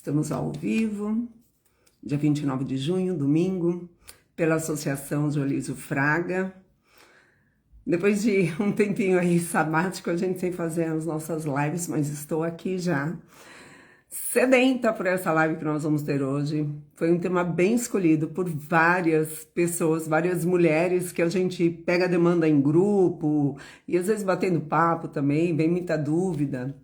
Estamos ao vivo, dia 29 de junho, domingo, pela Associação Joelísio Fraga. Depois de um tempinho aí sabático, a gente sem fazer as nossas lives, mas estou aqui já, sedenta por essa live que nós vamos ter hoje. Foi um tema bem escolhido por várias pessoas, várias mulheres, que a gente pega a demanda em grupo, e às vezes batendo papo também, vem muita dúvida.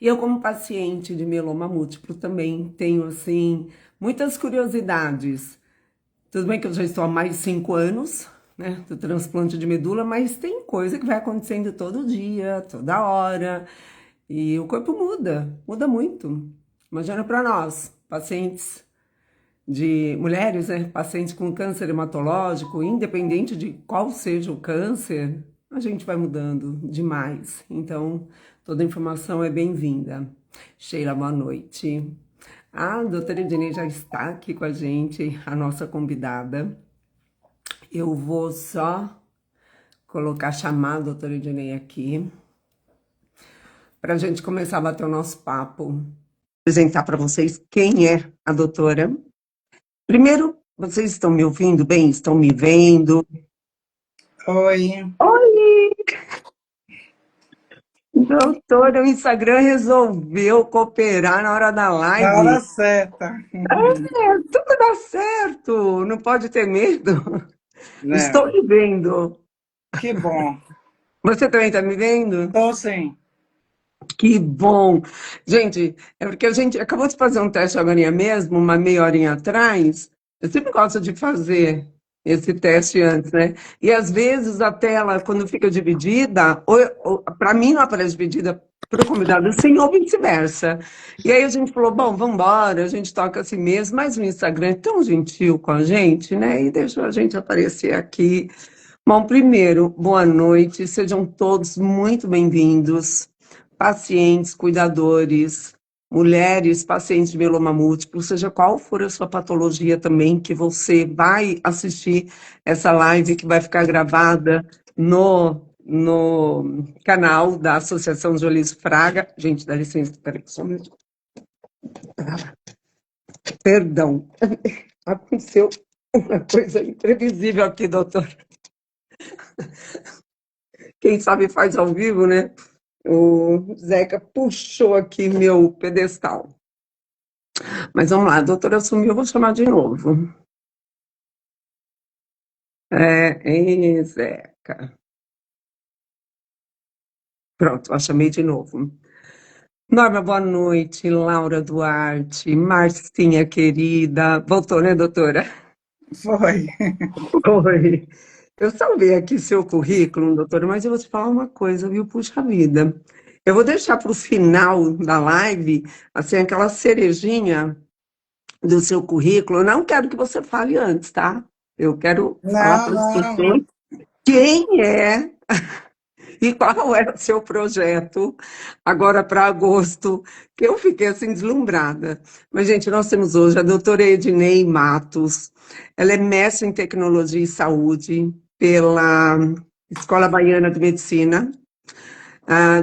E eu, como paciente de mieloma múltiplo, também tenho, assim, muitas curiosidades. Tudo bem que eu já estou há mais de 5 anos, né, do transplante de medula, mas tem coisa que vai acontecendo todo dia, toda hora, e o corpo muda muito. Imagina para nós, pacientes de mulheres, né, pacientes com câncer hematológico, independente de qual seja o câncer, a gente vai mudando demais. Então, toda informação é bem-vinda. Sheila, boa noite. A doutora Ednei já está aqui com a gente, a nossa convidada. Eu vou só chamar a doutora Ednei aqui, para a gente começar a bater o nosso papo. Apresentar para vocês quem é a doutora. Primeiro, vocês estão me ouvindo bem? Estão me vendo? Oi. Oi! Doutora, o Instagram resolveu cooperar na hora da Na live. hora certa. Tudo dá certo, não pode ter medo. Estou Não, me vendo. que bom. Você também está me vendo? Tô sim. Que bom! Gente, é porque a gente acabou de fazer um teste agora mesmo, uma meia horinha atrás. Eu sempre gosto de fazer esse teste antes, né? E às vezes a tela, quando fica dividida, para mim não aparece dividida para o convidado, sim, ou vice-versa. E aí a gente falou, bom, vamos embora, a gente toca assim mesmo, mas o Instagram é tão gentil com a gente, né? E deixou a gente aparecer aqui. Bom, primeiro, boa noite, sejam todos muito bem-vindos. Pacientes, cuidadores, mulheres, pacientes de mieloma múltiplo, seja qual for a sua patologia também, que você vai assistir essa live que vai ficar gravada no canal da Associação Joelísio Fraga. Gente, dá licença, peraí, só um minuto. Perdão, aconteceu uma coisa imprevisível aqui, doutor. Quem sabe faz ao vivo, né? O Zeca puxou aqui meu pedestal. Mas vamos lá, a doutora sumiu, eu vou chamar de novo. Zeca. Pronto, eu chamei de novo. Norma, boa noite. Laura Duarte, Marcinha querida. Voltou, né, doutora? Foi. Oi. Eu salvei aqui seu currículo, doutora, mas eu vou te falar uma coisa, viu? Puxa vida. Eu vou deixar para o final da live, assim, aquela cerejinha do seu currículo. Eu não quero que você fale antes, tá? Eu quero falar Não, para as não. pessoas quem é e qual é o seu projeto agora para agosto, que eu fiquei assim deslumbrada. Mas, gente, nós temos hoje a doutora Ednei Matos. Ela é mestre em tecnologia e saúde pela Escola Baiana de Medicina,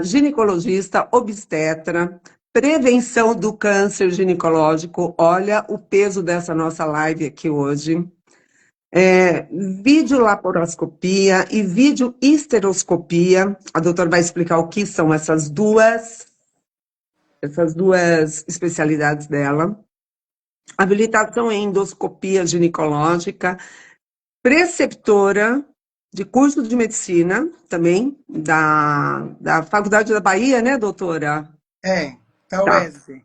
ginecologista, obstetra, prevenção do câncer ginecológico. Olha o peso dessa nossa live aqui hoje. Videolaparoscopia e videohisteroscopia. A doutora vai explicar o que são essas duas especialidades dela. Habilitação em endoscopia ginecológica, preceptora de curso de medicina, também, da Faculdade da Bahia, né, doutora? Tá Tá. Wesley.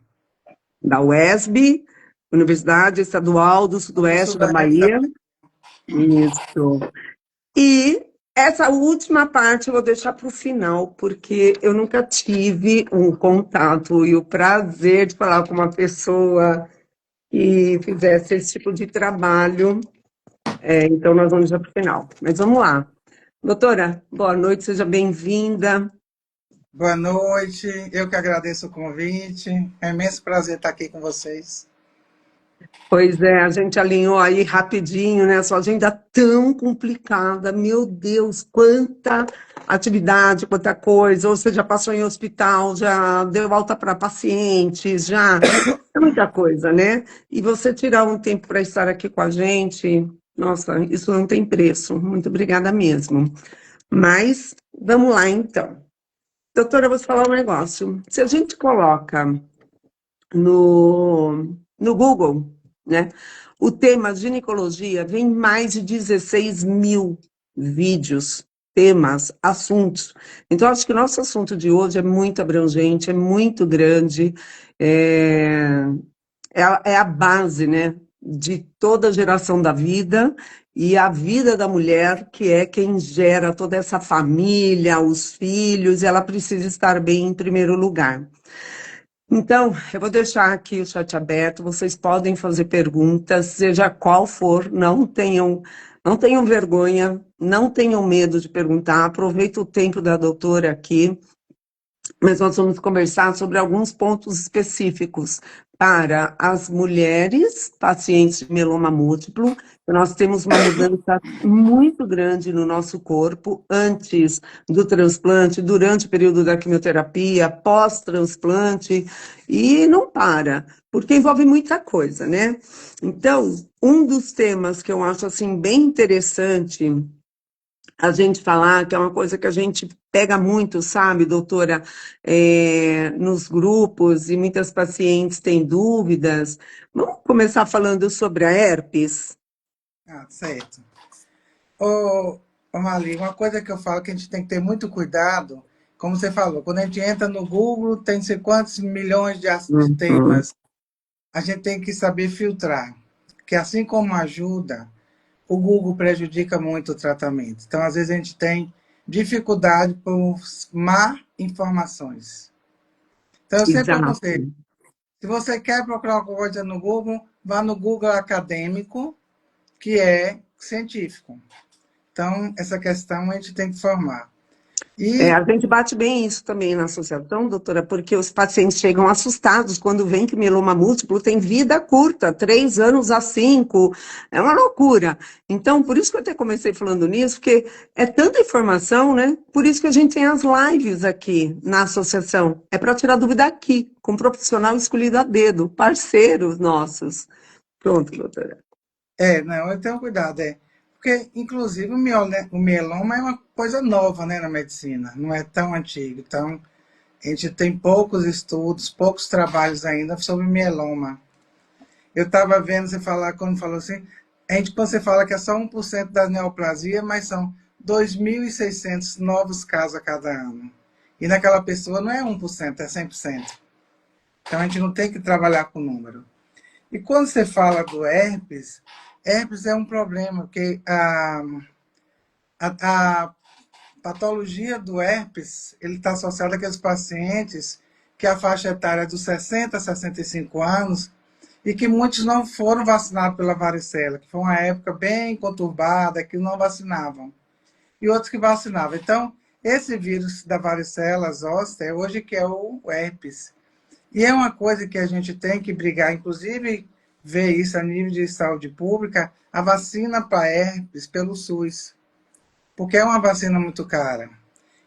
Da UESB, Universidade Estadual do Do Sudoeste da Sudeste da Bahia. Isso. E essa última parte eu vou deixar para o final, porque eu nunca tive um contato e o prazer de falar com uma pessoa que fizesse esse tipo de trabalho. Então, nós vamos já para o final. Mas vamos lá. Doutora, boa noite, seja bem-vinda. Boa noite. Eu que agradeço o convite. É um imenso prazer estar aqui com vocês. Pois é, a gente alinhou aí rapidinho, né? Sua agenda tão complicada, meu Deus, quanta atividade, quanta coisa. Ou você já passou em hospital, já deu alta para pacientes, já é muita coisa, né? E você tirar um tempo para estar aqui com a gente, nossa, isso não tem preço. Muito obrigada mesmo. Mas vamos lá, então. Doutora, eu vou te falar um negócio. Se a gente coloca no Google, né? O tema ginecologia vem mais de 16 mil vídeos, temas, assuntos. Então, acho que o nosso assunto de hoje é muito abrangente, é muito grande, é, é a base, né, de toda a geração da vida e a vida da mulher, que é quem gera toda essa família, os filhos, e ela precisa estar bem em primeiro lugar. Então, eu vou deixar aqui o chat aberto, vocês podem fazer perguntas, seja qual for, não tenham vergonha, não tenham medo de perguntar, aproveita o tempo da doutora aqui, mas nós vamos conversar sobre alguns pontos específicos para as mulheres pacientes de mieloma múltiplo. Nós temos uma mudança muito grande no nosso corpo antes do transplante, durante o período da quimioterapia, pós-transplante, e não para, porque envolve muita coisa, né? Então, um dos temas que eu acho assim bem interessante a gente falar, que é uma coisa que a gente pega muito, sabe, doutora, nos grupos, e muitas pacientes têm dúvidas. Vamos começar falando sobre a herpes? Ah, certo. Ô Mali, uma coisa que eu falo que a gente tem que ter muito cuidado, como você falou, quando a gente entra no Google, tem não sei quantos milhões de Uhum. temas. A gente tem que saber filtrar, que assim como ajuda, o Google prejudica muito o tratamento. Então, às vezes, a gente tem dificuldade por má informações. Então, eu sempre Exato. aconselho, se você quer procurar alguma coisa no Google, vá no Google acadêmico, que é científico. Então, essa questão a gente tem que formar. E A gente bate bem isso também na associação, doutora, porque os pacientes chegam assustados quando veem que mieloma múltiplo tem vida curta, 3 anos a 5, é uma loucura. Então, por isso que eu até comecei falando nisso, porque é tanta informação, né? Por isso que a gente tem as lives aqui na associação. É para tirar dúvida aqui, com um profissional escolhido a dedo, parceiros nossos. Pronto, doutora. não, eu tenho cuidado, porque, inclusive, o mieloma é uma coisa nova, né, na medicina, não é tão antigo. Então, a gente tem poucos estudos, poucos trabalhos ainda sobre mieloma. Eu estava vendo você falar, quando falou assim, quando você fala que é só 1% das neoplasias, mas são 2.600 novos casos a cada ano. E naquela pessoa não é 1%, é 100%. Então, a gente não tem que trabalhar com número. E quando você fala do herpes, herpes é um problema, porque a patologia do herpes, ele está associado àqueles pacientes que a faixa etária é dos 60 a 65 anos e que muitos não foram vacinados pela varicela, que foi uma época bem conturbada, que não vacinavam, e outros que vacinavam. Então, esse vírus da varicela zoster, hoje que é o herpes. E é uma coisa que a gente tem que brigar, inclusive ver isso a nível de saúde pública, a vacina para herpes pelo SUS, porque é uma vacina muito cara.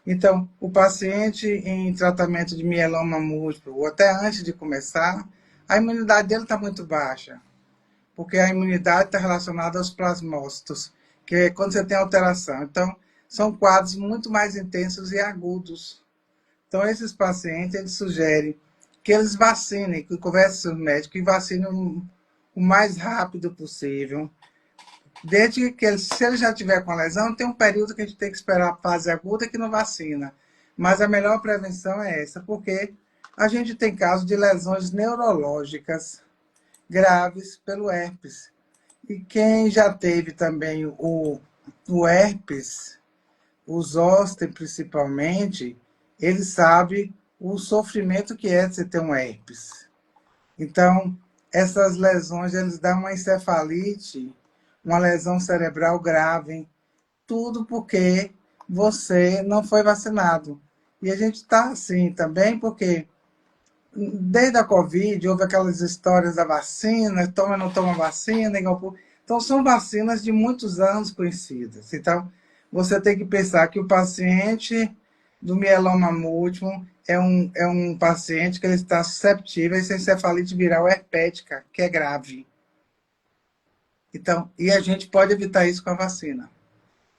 Então, o paciente em tratamento de mieloma múltiplo, ou até antes de começar, a imunidade dele está muito baixa, porque a imunidade está relacionada aos plasmócitos, que é quando você tem alteração. Então, são quadros muito mais intensos e agudos. Então, esses pacientes, eles sugerem que eles vacinem, que conversem com os médicos e vacinem o mais rápido possível. Desde que ele, se ele já tiver com a lesão, tem um período que a gente tem que esperar a fase aguda que não vacina. Mas a melhor prevenção é essa, porque a gente tem casos de lesões neurológicas graves pelo herpes. E quem já teve também o herpes, os zoster principalmente, ele sabe o sofrimento que é de você ter um herpes. Então, essas lesões, eles dão uma encefalite, uma lesão cerebral grave, tudo porque você não foi vacinado. E a gente está assim também porque desde a Covid, houve aquelas histórias da vacina, toma ou não toma vacina, igual. Então, são vacinas de muitos anos conhecidas. Então, você tem que pensar que o paciente do mieloma múltiplo é um paciente que ele está susceptível a essa encefalite viral herpética, que é grave. Então, e a gente pode evitar isso com a vacina.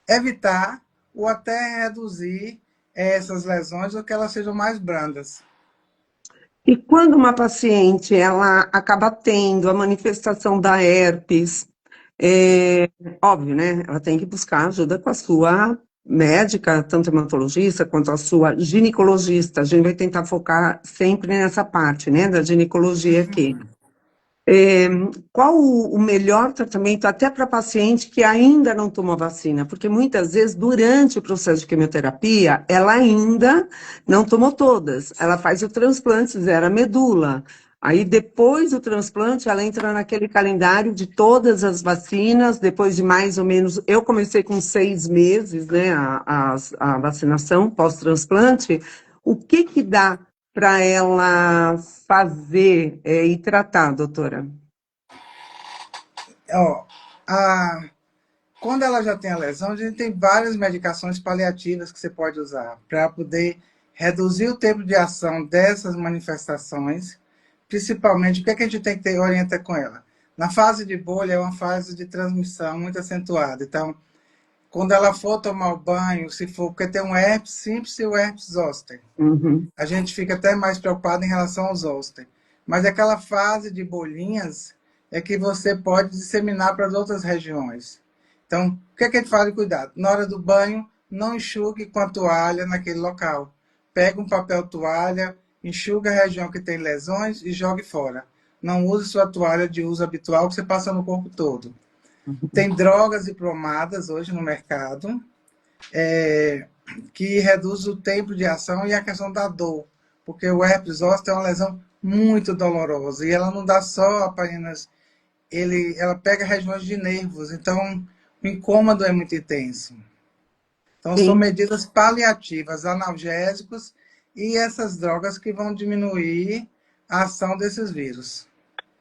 Evitar ou até reduzir essas lesões ou que elas sejam mais brandas. E quando uma paciente ela acaba tendo a manifestação da herpes, é óbvio, né? Ela tem que buscar ajuda com a sua médica, tanto hematologista quanto a sua ginecologista. A gente vai tentar focar sempre nessa parte, né, da ginecologia aqui. Qual o melhor tratamento até para paciente que ainda não tomou vacina? Porque muitas vezes, durante o processo de quimioterapia, ela ainda não tomou todas. Ela faz o transplante, zera a medula. Aí, depois do transplante, ela entra naquele calendário de todas as vacinas, depois de mais ou menos. Eu comecei com 6 meses, né, a vacinação pós-transplante. O que que dá para ela fazer e tratar, doutora? Ó, a, quando ela já tem a lesão, a gente tem várias medicações paliativas que você pode usar para poder reduzir o tempo de ação dessas manifestações. Principalmente, o que, é que a gente tem que ter, orienta com ela? Na fase de bolha, é uma fase de transmissão muito acentuada. Então, quando ela for tomar o banho, se for, porque tem um herpes simples e o herpes zoster. Uhum. A gente fica até mais preocupado em relação aos zoster. Mas aquela fase de bolinhas é que você pode disseminar para as outras regiões. Então, o que é que a gente fala de cuidado? Na hora do banho, não enxugue com a toalha naquele local. Pega um papel toalha, enxuga a região que tem lesões e jogue fora. Não use sua toalha de uso habitual que você passa no corpo todo. Tem drogas e pomadas hoje no mercado que reduz o tempo de ação e a questão da dor, porque o herpes zoster é uma lesão muito dolorosa e ela não dá só apenas ela pega regiões de nervos, então o incômodo é muito intenso. Então são Sim. medidas paliativas, analgésicos e essas drogas que vão diminuir a ação desses vírus.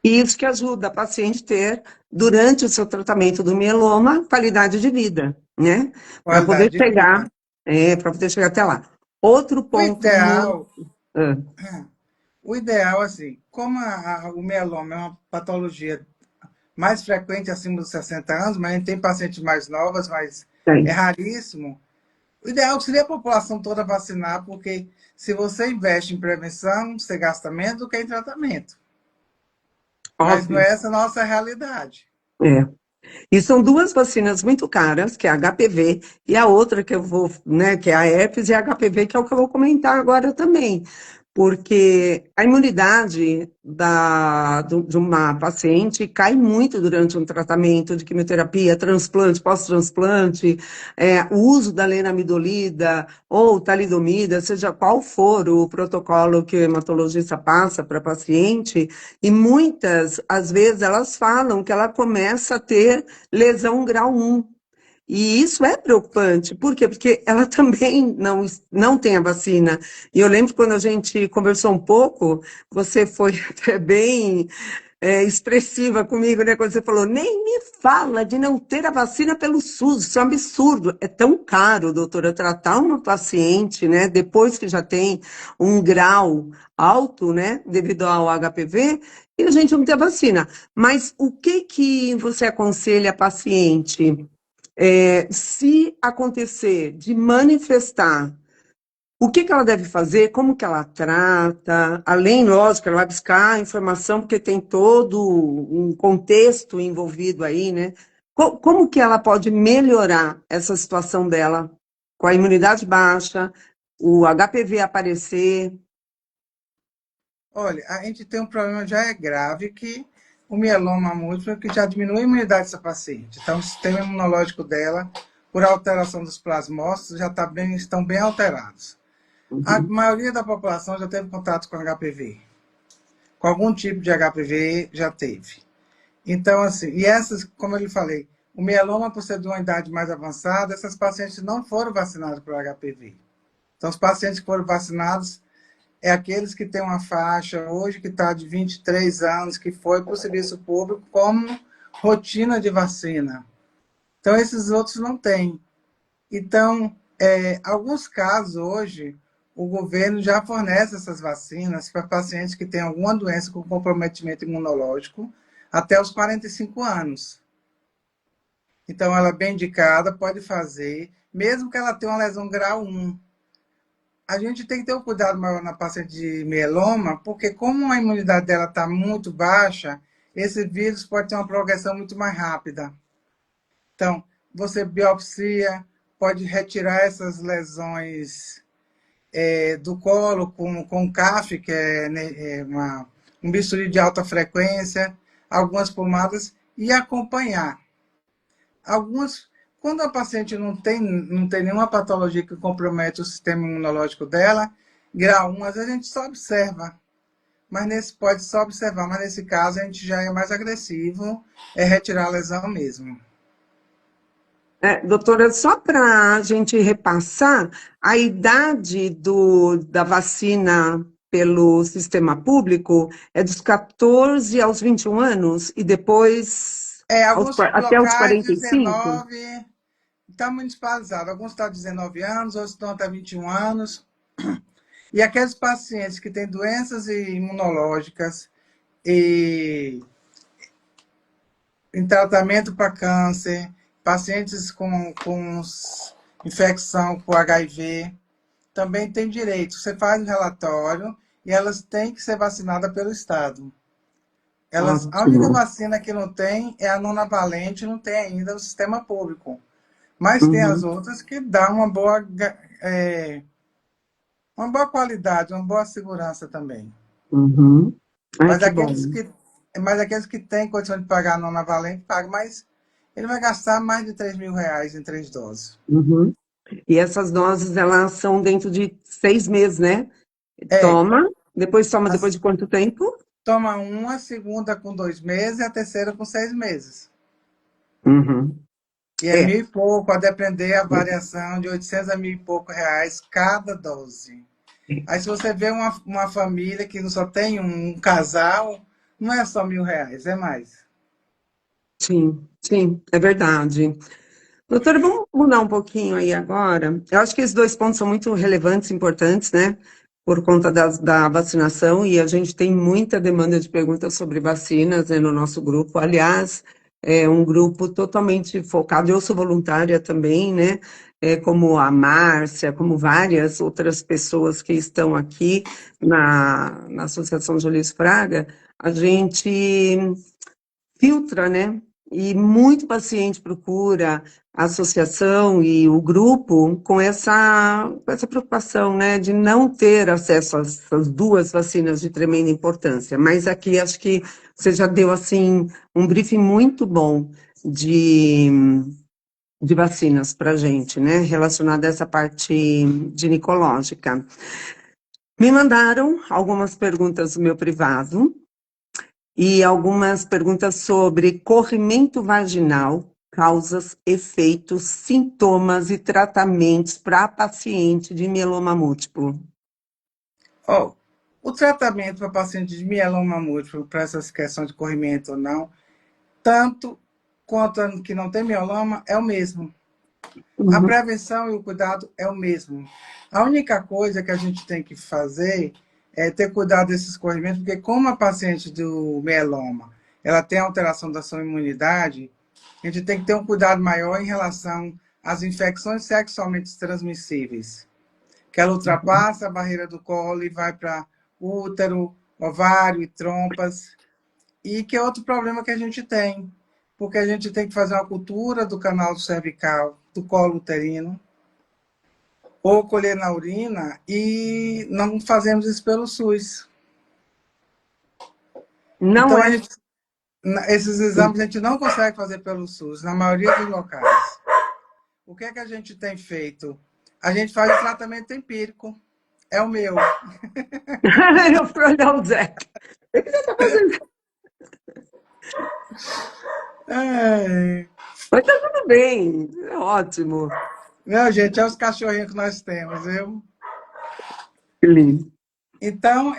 E isso que ajuda a paciente ter, durante o seu tratamento do mieloma, qualidade de vida, né? Para Qualidade poder de chegar, vida. para poder chegar até lá. Outro O ponto muito. ideal O ideal, assim, como o mieloma é uma patologia mais frequente acima dos 60 anos, mas a gente tem pacientes mais novas, mas é Tem, raríssimo. O ideal seria a população toda vacinar, porque se você investe em prevenção, você gasta menos do que em tratamento. Mas não óbvio. é essa a nossa realidade. É. E são duas vacinas muito caras, que é a HPV e a outra que eu vou, né, que é a herpes e a HPV, que é o que eu vou comentar agora também. Porque a imunidade de uma paciente cai muito durante um tratamento de quimioterapia, transplante, pós-transplante, o uso da lenamidolida ou talidomida, seja qual for o protocolo que o hematologista passa para a paciente, e muitas, às vezes, elas falam que ela começa a ter lesão grau 1. E isso é preocupante. Por quê? Porque ela também não tem a vacina. E eu lembro quando a gente conversou um pouco, você foi até bem expressiva comigo, né? Quando você falou, nem me fala de não ter a vacina pelo SUS, isso é um absurdo. É tão caro, doutora, tratar uma paciente, né? Depois que já tem um grau alto, né? Devido ao HPV, e a gente não tem a vacina. Mas o que que você aconselha a paciente? Se acontecer de manifestar, o que que ela deve fazer, como que ela trata, além, lógico, ela vai buscar informação, porque tem todo um contexto envolvido aí, né? Como que ela pode melhorar essa situação dela com a imunidade baixa, o HPV aparecer? Olha, a gente tem um problema já é grave que o mieloma múltiplo que já diminui a imunidade dessa paciente. Então, o sistema imunológico dela, por alteração dos plasmócitos, estão bem alterados. A Uhum. maioria da população já teve contato com HPV. Com algum tipo de HPV já teve. Então, assim, e essas, como eu lhe falei, o mieloma, por ser de uma idade mais avançada, essas pacientes não foram vacinadas para o HPV. Então, os pacientes que foram vacinados é aqueles que têm uma faixa hoje que está de 23 anos, que foi para o serviço público como rotina de vacina. Então, esses outros não têm. Então, alguns casos hoje, o governo já fornece essas vacinas para pacientes que têm alguma doença com comprometimento imunológico até os 45 anos. Então, ela é bem indicada, pode fazer, mesmo que ela tenha uma lesão grau 1. A gente tem que ter um cuidado maior na paciente de mieloma, porque como a imunidade dela está muito baixa, esse vírus pode ter uma progressão muito mais rápida. Então, você biopsia, pode retirar essas lesões do colo com CAF, que é, né, um bisturi de alta frequência, algumas pomadas, e acompanhar. Algumas, quando a paciente não tem nenhuma patologia que compromete o sistema imunológico dela, grau 1, às vezes a gente só observa. Mas pode só observar, mas nesse caso a gente já é mais agressivo, é retirar a lesão mesmo. Doutora, só para a gente repassar, a idade da vacina pelo sistema público é dos 14 aos 21 anos e depois Alguns até os locais 45? 19, está municipalizado. Alguns estão 19 anos, outros estão até 21 anos. E aqueles pacientes que têm doenças imunológicas e em tratamento para câncer, pacientes com infecção por HIV, também têm direito. Você faz um relatório e elas têm que ser vacinadas pelo Estado. A única Ótimo. vacina que não tem é a nonavalente, não tem ainda no sistema público. Mas tem as Uhum, outras que dão uma boa qualidade, uma boa segurança também. uhum. Ai, Mas que bom. aqueles que têm condição de pagar a nonavalente, pagam, mas ele vai gastar mais de R$ 3.000 em 3 doses. Uhum. E essas doses, elas são dentro de 6 meses, né? É, Toma depois as- de quanto tempo? toma uma, a segunda com 2 meses e a terceira com 6 meses. Uhum. E é É. mil e pouco, a depender a variação de 800 a mil e pouco reais cada dose. Aí se você vê uma família que só tem um casal, não é só R$ 1.000, é mais. Sim, sim, é verdade. Doutora, vamos mudar um pouquinho aí agora. Eu acho que esses dois pontos são muito relevantes, importantes, né? Por conta da vacinação, e a gente tem muita demanda de perguntas sobre vacinas, né, no nosso grupo. Aliás, é um grupo totalmente focado, eu sou voluntária também, né? Como a Márcia, como várias outras pessoas que estão aqui na Associação Júlio Fraga, a gente filtra, né? E muito paciente procura a associação e o grupo com essa preocupação, né, de não ter acesso a essas duas vacinas de tremenda importância. Mas aqui acho que você já deu, assim, um briefing muito bom de, de vacinas para a gente, né, relacionada a essa parte ginecológica. Me mandaram algumas perguntas do meu privado, e algumas perguntas sobre corrimento vaginal, causas, efeitos, sintomas e tratamentos para paciente de mieloma múltiplo. Ó, o tratamento para pacientes de mieloma múltiplo, para essas questões de corrimento ou não, tanto quanto a que não tem mieloma, é o mesmo. A Uhum, prevenção e o cuidado é o mesmo. A única coisa que a gente tem que fazer é ter cuidado desses corrimentos, porque como a paciente do mieloma, ela tem alteração da sua imunidade, a gente tem que ter um cuidado maior em relação às infecções sexualmente transmissíveis, que ela ultrapassa a barreira do colo e vai para útero, ovário e trompas. E que é outro problema que a gente tem, porque a gente tem que fazer uma cultura do canal cervical, do colo uterino, ou colher na urina, e não fazemos isso pelo SUS. não Então, é. esses exames a gente não consegue fazer pelo SUS, na maioria dos locais. O que é que a gente tem feito? A gente faz o tratamento empírico. É o meu. Eu fui olhar o Zeca. O que você está fazendo? É. Mas tá tudo bem, é ótimo. Não, gente, é os cachorrinhos que nós temos, viu? Que lindo. Então,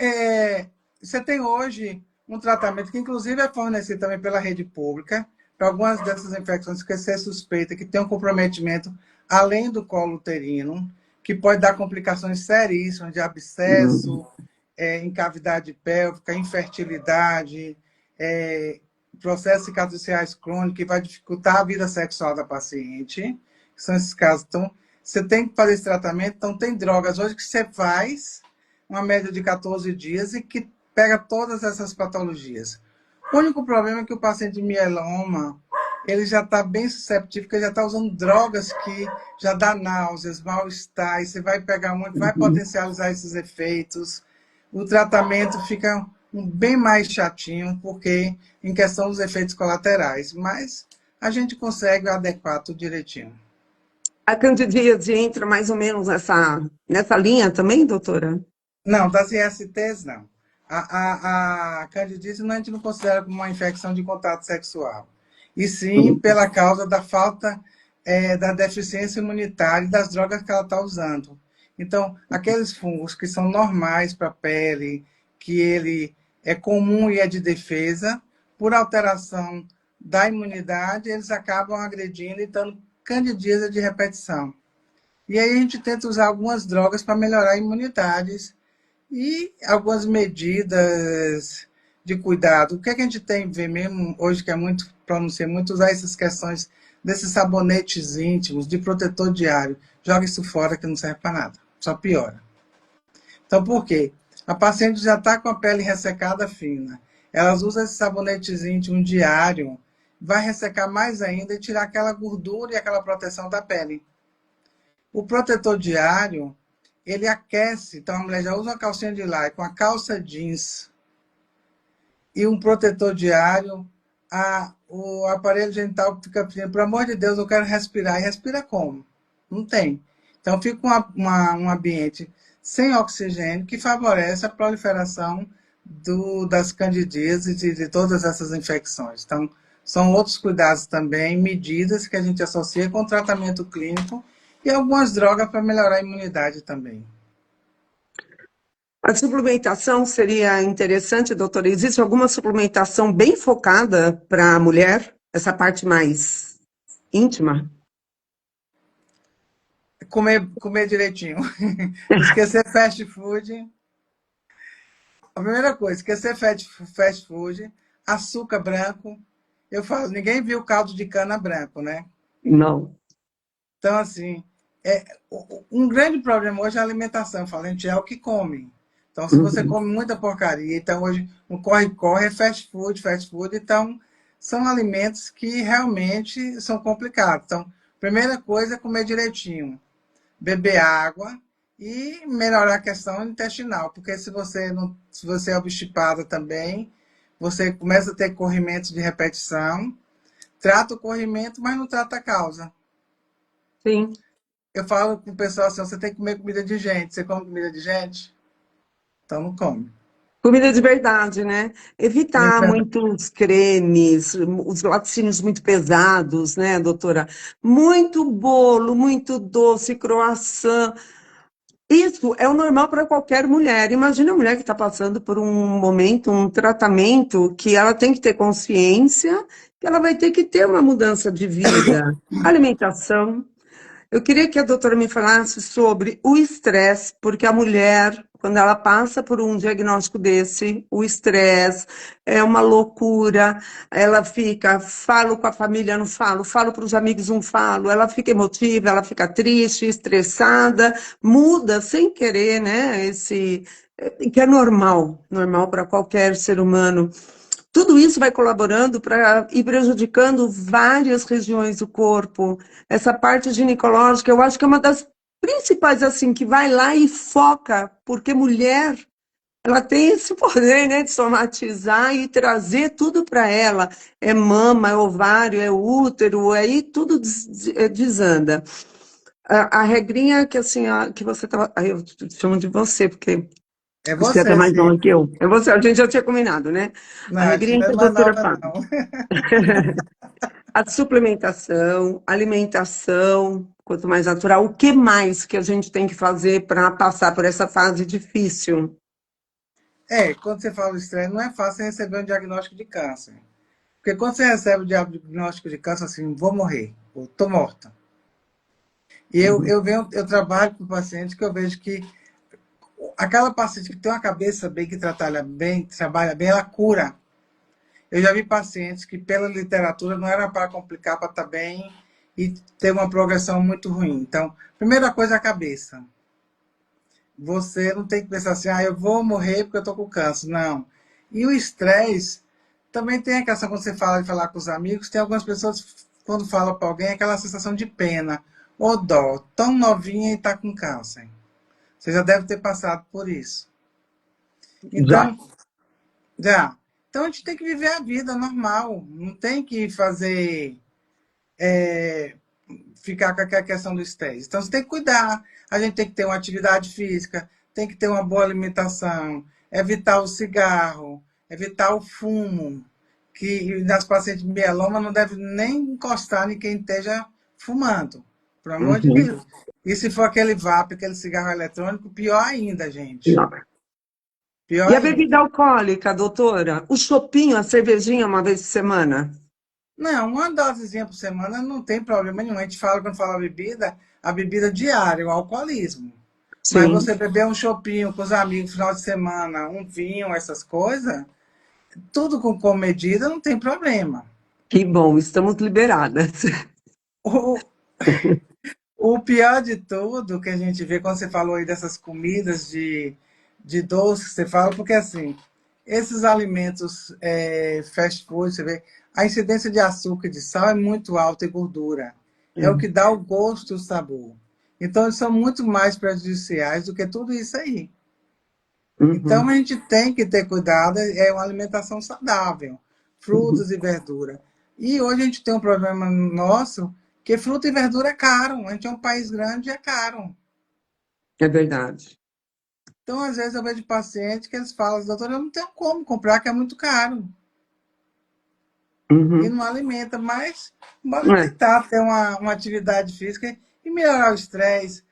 você tem hoje um tratamento que, inclusive, é fornecido também pela rede pública para algumas dessas infecções que você suspeita que tem um comprometimento além do colo uterino, que pode dar complicações seríssimas de Hum. abscesso, em cavidade pélvica, infertilidade, processos cicatriciais crônicos, que vai dificultar a vida sexual da paciente. São esses casos. Então, você tem que fazer esse tratamento. Então, tem drogas hoje que você faz, uma média de 14 dias, e que pega todas essas patologias. O único problema é que o paciente de mieloma, ele já está bem susceptível, porque ele já está usando drogas que já dá náuseas, mal-estar, e você vai pegar muito, vai Uhum. potencializar esses efeitos. O tratamento fica bem mais chatinho, porque em questão dos efeitos colaterais, mas a gente consegue adequar tudo direitinho. A candidíase entra mais ou menos nessa linha também, doutora? Não, das ISTs não. A candidíase a gente não considera como uma infecção de contato sexual, e sim Uhum. pela causa da falta da deficiência imunitária e das drogas que ela está usando. Então, aqueles fungos que são normais para a pele, que ele é comum e é de defesa, por alteração da imunidade, eles acabam agredindo e dando candidíase de repetição. E aí a gente tenta usar algumas drogas para melhorar a imunidade e algumas medidas de cuidado. O que, é que a gente tem que ver mesmo hoje, que é muito, pronunciar muito, usar essas questões desses sabonetes íntimos, de protetor diário. Joga isso fora que não serve para nada, só piora. Então, por quê? A paciente já está com a pele ressecada fina. Elas usam esse sabonetes íntimo diário, vai ressecar mais ainda e tirar aquela gordura e aquela proteção da pele. O protetor diário, ele aquece. Então, a mulher já usa uma calcinha de lã com a calça jeans e um protetor diário. O aparelho genital fica pedindo, pelo amor de Deus, eu quero respirar. E respira como? Não tem. Então, fica um ambiente sem oxigênio que favorece a proliferação das candidíases e de todas essas infecções. Então, são outros cuidados também, medidas que a gente associa com o tratamento clínico e algumas drogas para melhorar a imunidade também. A suplementação seria interessante, doutora. Existe alguma suplementação bem focada para a mulher? Essa parte mais íntima? Comer direitinho. Esquecer fast food. A primeira coisa, esquecer fast food, açúcar branco. Eu falo, ninguém viu caldo de cana branco, né? Não. Então, assim, um grande problema hoje é a alimentação. Fala, a gente é o que come. Então, se você Uhum. come muita porcaria, então hoje um corre-corre é fast food, fast food. Então, são alimentos que realmente são complicados. Então, primeira coisa é comer direitinho, beber água e melhorar a questão intestinal, porque se você é obstipada também, você começa a ter corrimentos de repetição, trata o corrimento, mas não trata a causa. Sim. Eu falo com o pessoal assim, você tem que comer comida de gente. Você come comida de gente? Então não come. Comida de verdade, né? Evitar muitos cremes, os laticínios muito pesados, né, doutora? Muito bolo, muito doce, croissant. Isso é o normal para qualquer mulher. Imagina a mulher que está passando por um momento, um tratamento, que ela tem que ter consciência que ela vai ter que ter uma mudança de vida. Alimentação. Eu queria que a doutora me falasse sobre o estresse, porque a mulher, quando ela passa por um diagnóstico desse, o estresse é uma loucura. Ela fica, falo com a família, não falo, falo para os amigos, não falo. Ela fica emotiva, ela fica triste, estressada, muda sem querer, né? Que é normal, normal para qualquer ser humano. Tudo isso vai colaborando para ir prejudicando várias regiões do corpo. Essa parte ginecológica, eu acho que é uma das principais, assim, que vai lá e foca, porque mulher, ela tem esse poder, né, de somatizar e trazer tudo para ela. É mama, é ovário, é útero, aí tudo desanda. A regrinha que, assim, que você estava... Eu te chamo de você, porque É você é até você, mais nova sim. que eu. É você, a gente já tinha combinado, né? Não, A a gente regrinha não é que a mais doutora nova, fala. não. A suplementação, alimentação, quanto mais natural, o que mais que a gente tem que fazer para passar por essa fase difícil? Quando você fala estresse, não é fácil receber um diagnóstico de câncer. Porque quando você recebe o diagnóstico de câncer, assim, vou morrer, ou tô morta. E Uhum. eu trabalho com pacientes que eu vejo que aquela paciente que tem uma cabeça bem, que trabalha bem, ela cura. Eu já vi pacientes que, pela literatura, não era para complicar, para estar bem e ter uma progressão muito ruim. Então, primeira coisa é a cabeça. Você não tem que pensar assim, eu vou morrer porque eu estou com câncer. Não. E o estresse também tem a questão, quando você fala de falar com os amigos, tem algumas pessoas, quando fala para alguém, aquela sensação de pena ou dó, tão novinha e está com câncer. Você já deve ter passado por isso. Já. Então, já. Então a gente tem que viver a vida normal. Não tem que fazer ficar com aquela questão do estresse. Então você tem que cuidar. A gente tem que ter uma atividade física, tem que ter uma boa alimentação, evitar o cigarro, evitar o fumo, que nas pacientes de mieloma não deve nem encostar em quem esteja fumando. Pelo amor de Uhum. Deus. E se for aquele vape, aquele cigarro eletrônico, pior ainda, gente. Não. Pior E a ainda. bebida alcoólica, doutora? O chopinho, a cervejinha uma vez por semana? Não, uma dosezinha por semana não tem problema nenhum. A gente fala, quando fala bebida, a bebida diária, o alcoolismo. Mas Sim. você beber um chopinho com os amigos no final de semana, um vinho, essas coisas, tudo com medida, não tem problema. Que bom, estamos liberadas. O, o pior de tudo que a gente vê quando você falou aí dessas comidas de doce, que você fala, porque assim, esses alimentos fast food, você vê, a incidência de açúcar e de sal é muito alta e gordura. É o que dá o gosto e o sabor. Então, eles são muito mais prejudiciais do que tudo isso aí. Então, Uhum. a gente tem que ter cuidado, é uma alimentação saudável, Uhum. frutas e verdura. E hoje a gente tem um problema nosso, que fruta e verdura é caro. A gente é um país grande e é caro. É verdade. Então, às vezes, eu vejo pacientes que eles falam, doutor, eu não tenho como comprar, que é muito caro. E Uhum. não alimenta, mas bora É, tentar ter uma atividade física e melhorar o estresse.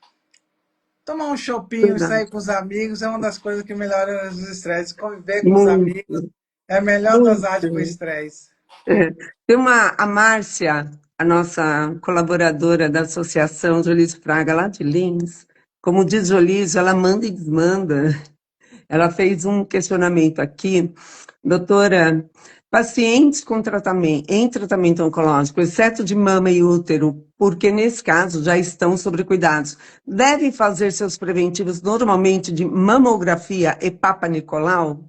Tomar um chopinho e verdade. sair com os amigos é uma das coisas que melhora os estresses. Conviver com os amigos Muito, é a melhor dosagem para o muito. estresse. É. Tem a Márcia, a nossa colaboradora da Associação Jolise Fraga, lá de Lins, como diz Jolise, ela manda e desmanda. Ela fez um questionamento aqui, doutora, pacientes com tratamento, em tratamento oncológico, exceto de mama e útero, porque nesse caso já estão sobre cuidados, devem fazer seus preventivos normalmente de mamografia e Papa Nicolau?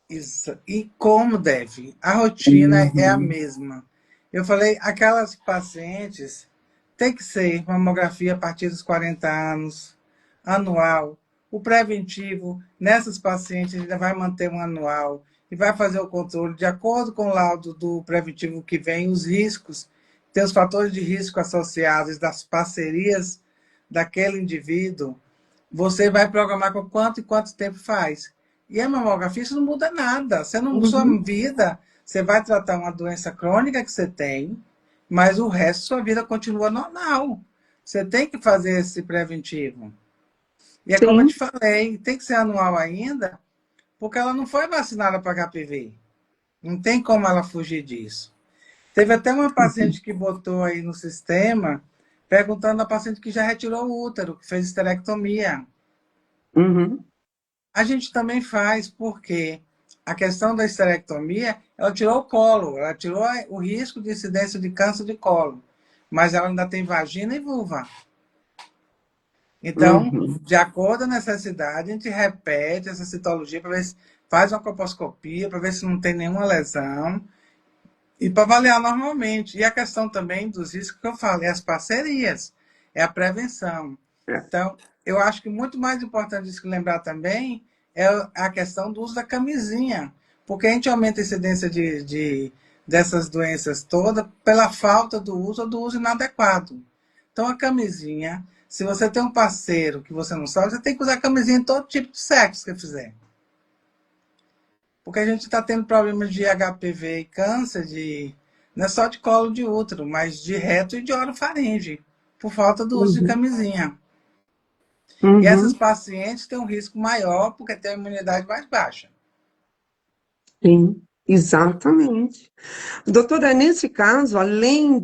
Isso. E como deve? A rotina é a Uhum. mesma. Eu falei, aquelas pacientes tem que ser mamografia a partir dos 40 anos, anual. O preventivo, nessas pacientes, ainda vai manter um anual e vai fazer o controle de acordo com o laudo do preventivo que vem, os riscos, tem os fatores de risco associados das parcerias daquele indivíduo. Você vai programar com quanto e quanto tempo faz. E a mamografia, isso não muda nada. Você não, sua Uhum. vida, você vai tratar uma doença crônica que você tem, mas o resto da sua vida continua normal. Você tem que fazer esse preventivo. E é como eu Sim. te falei, tem que ser anual ainda, porque ela não foi vacinada para HPV. Não tem como ela fugir disso. Teve até uma paciente que botou aí no sistema, perguntando a paciente que já retirou o útero, que fez esterectomia. Uhum. A gente também faz, porque a questão da esterectomia, ela tirou o colo, ela tirou o risco de incidência de câncer de colo, mas ela ainda tem vagina e vulva. Então, Uhum. de acordo com a necessidade, a gente repete essa citologia para ver se faz uma colposcopia, para ver se não tem nenhuma lesão e para avaliar normalmente. E a questão também dos riscos que eu falei, as parcerias, é a prevenção. É. Então, eu acho que muito mais importante disso que lembrar também é a questão do uso da camisinha, porque a gente aumenta a incidência dessas doenças todas pela falta do uso ou do uso inadequado. Então, a camisinha, se você tem um parceiro que você não sabe, você tem que usar camisinha em todo tipo de sexo que fizer. Porque a gente está tendo problemas de HPV e câncer, não é só de colo de útero, mas de reto e de orofaringe, por falta do uso de Uhum. camisinha. E essas Uhum. pacientes têm um risco maior porque têm a imunidade mais baixa. Sim, exatamente. Doutora, nesse caso, além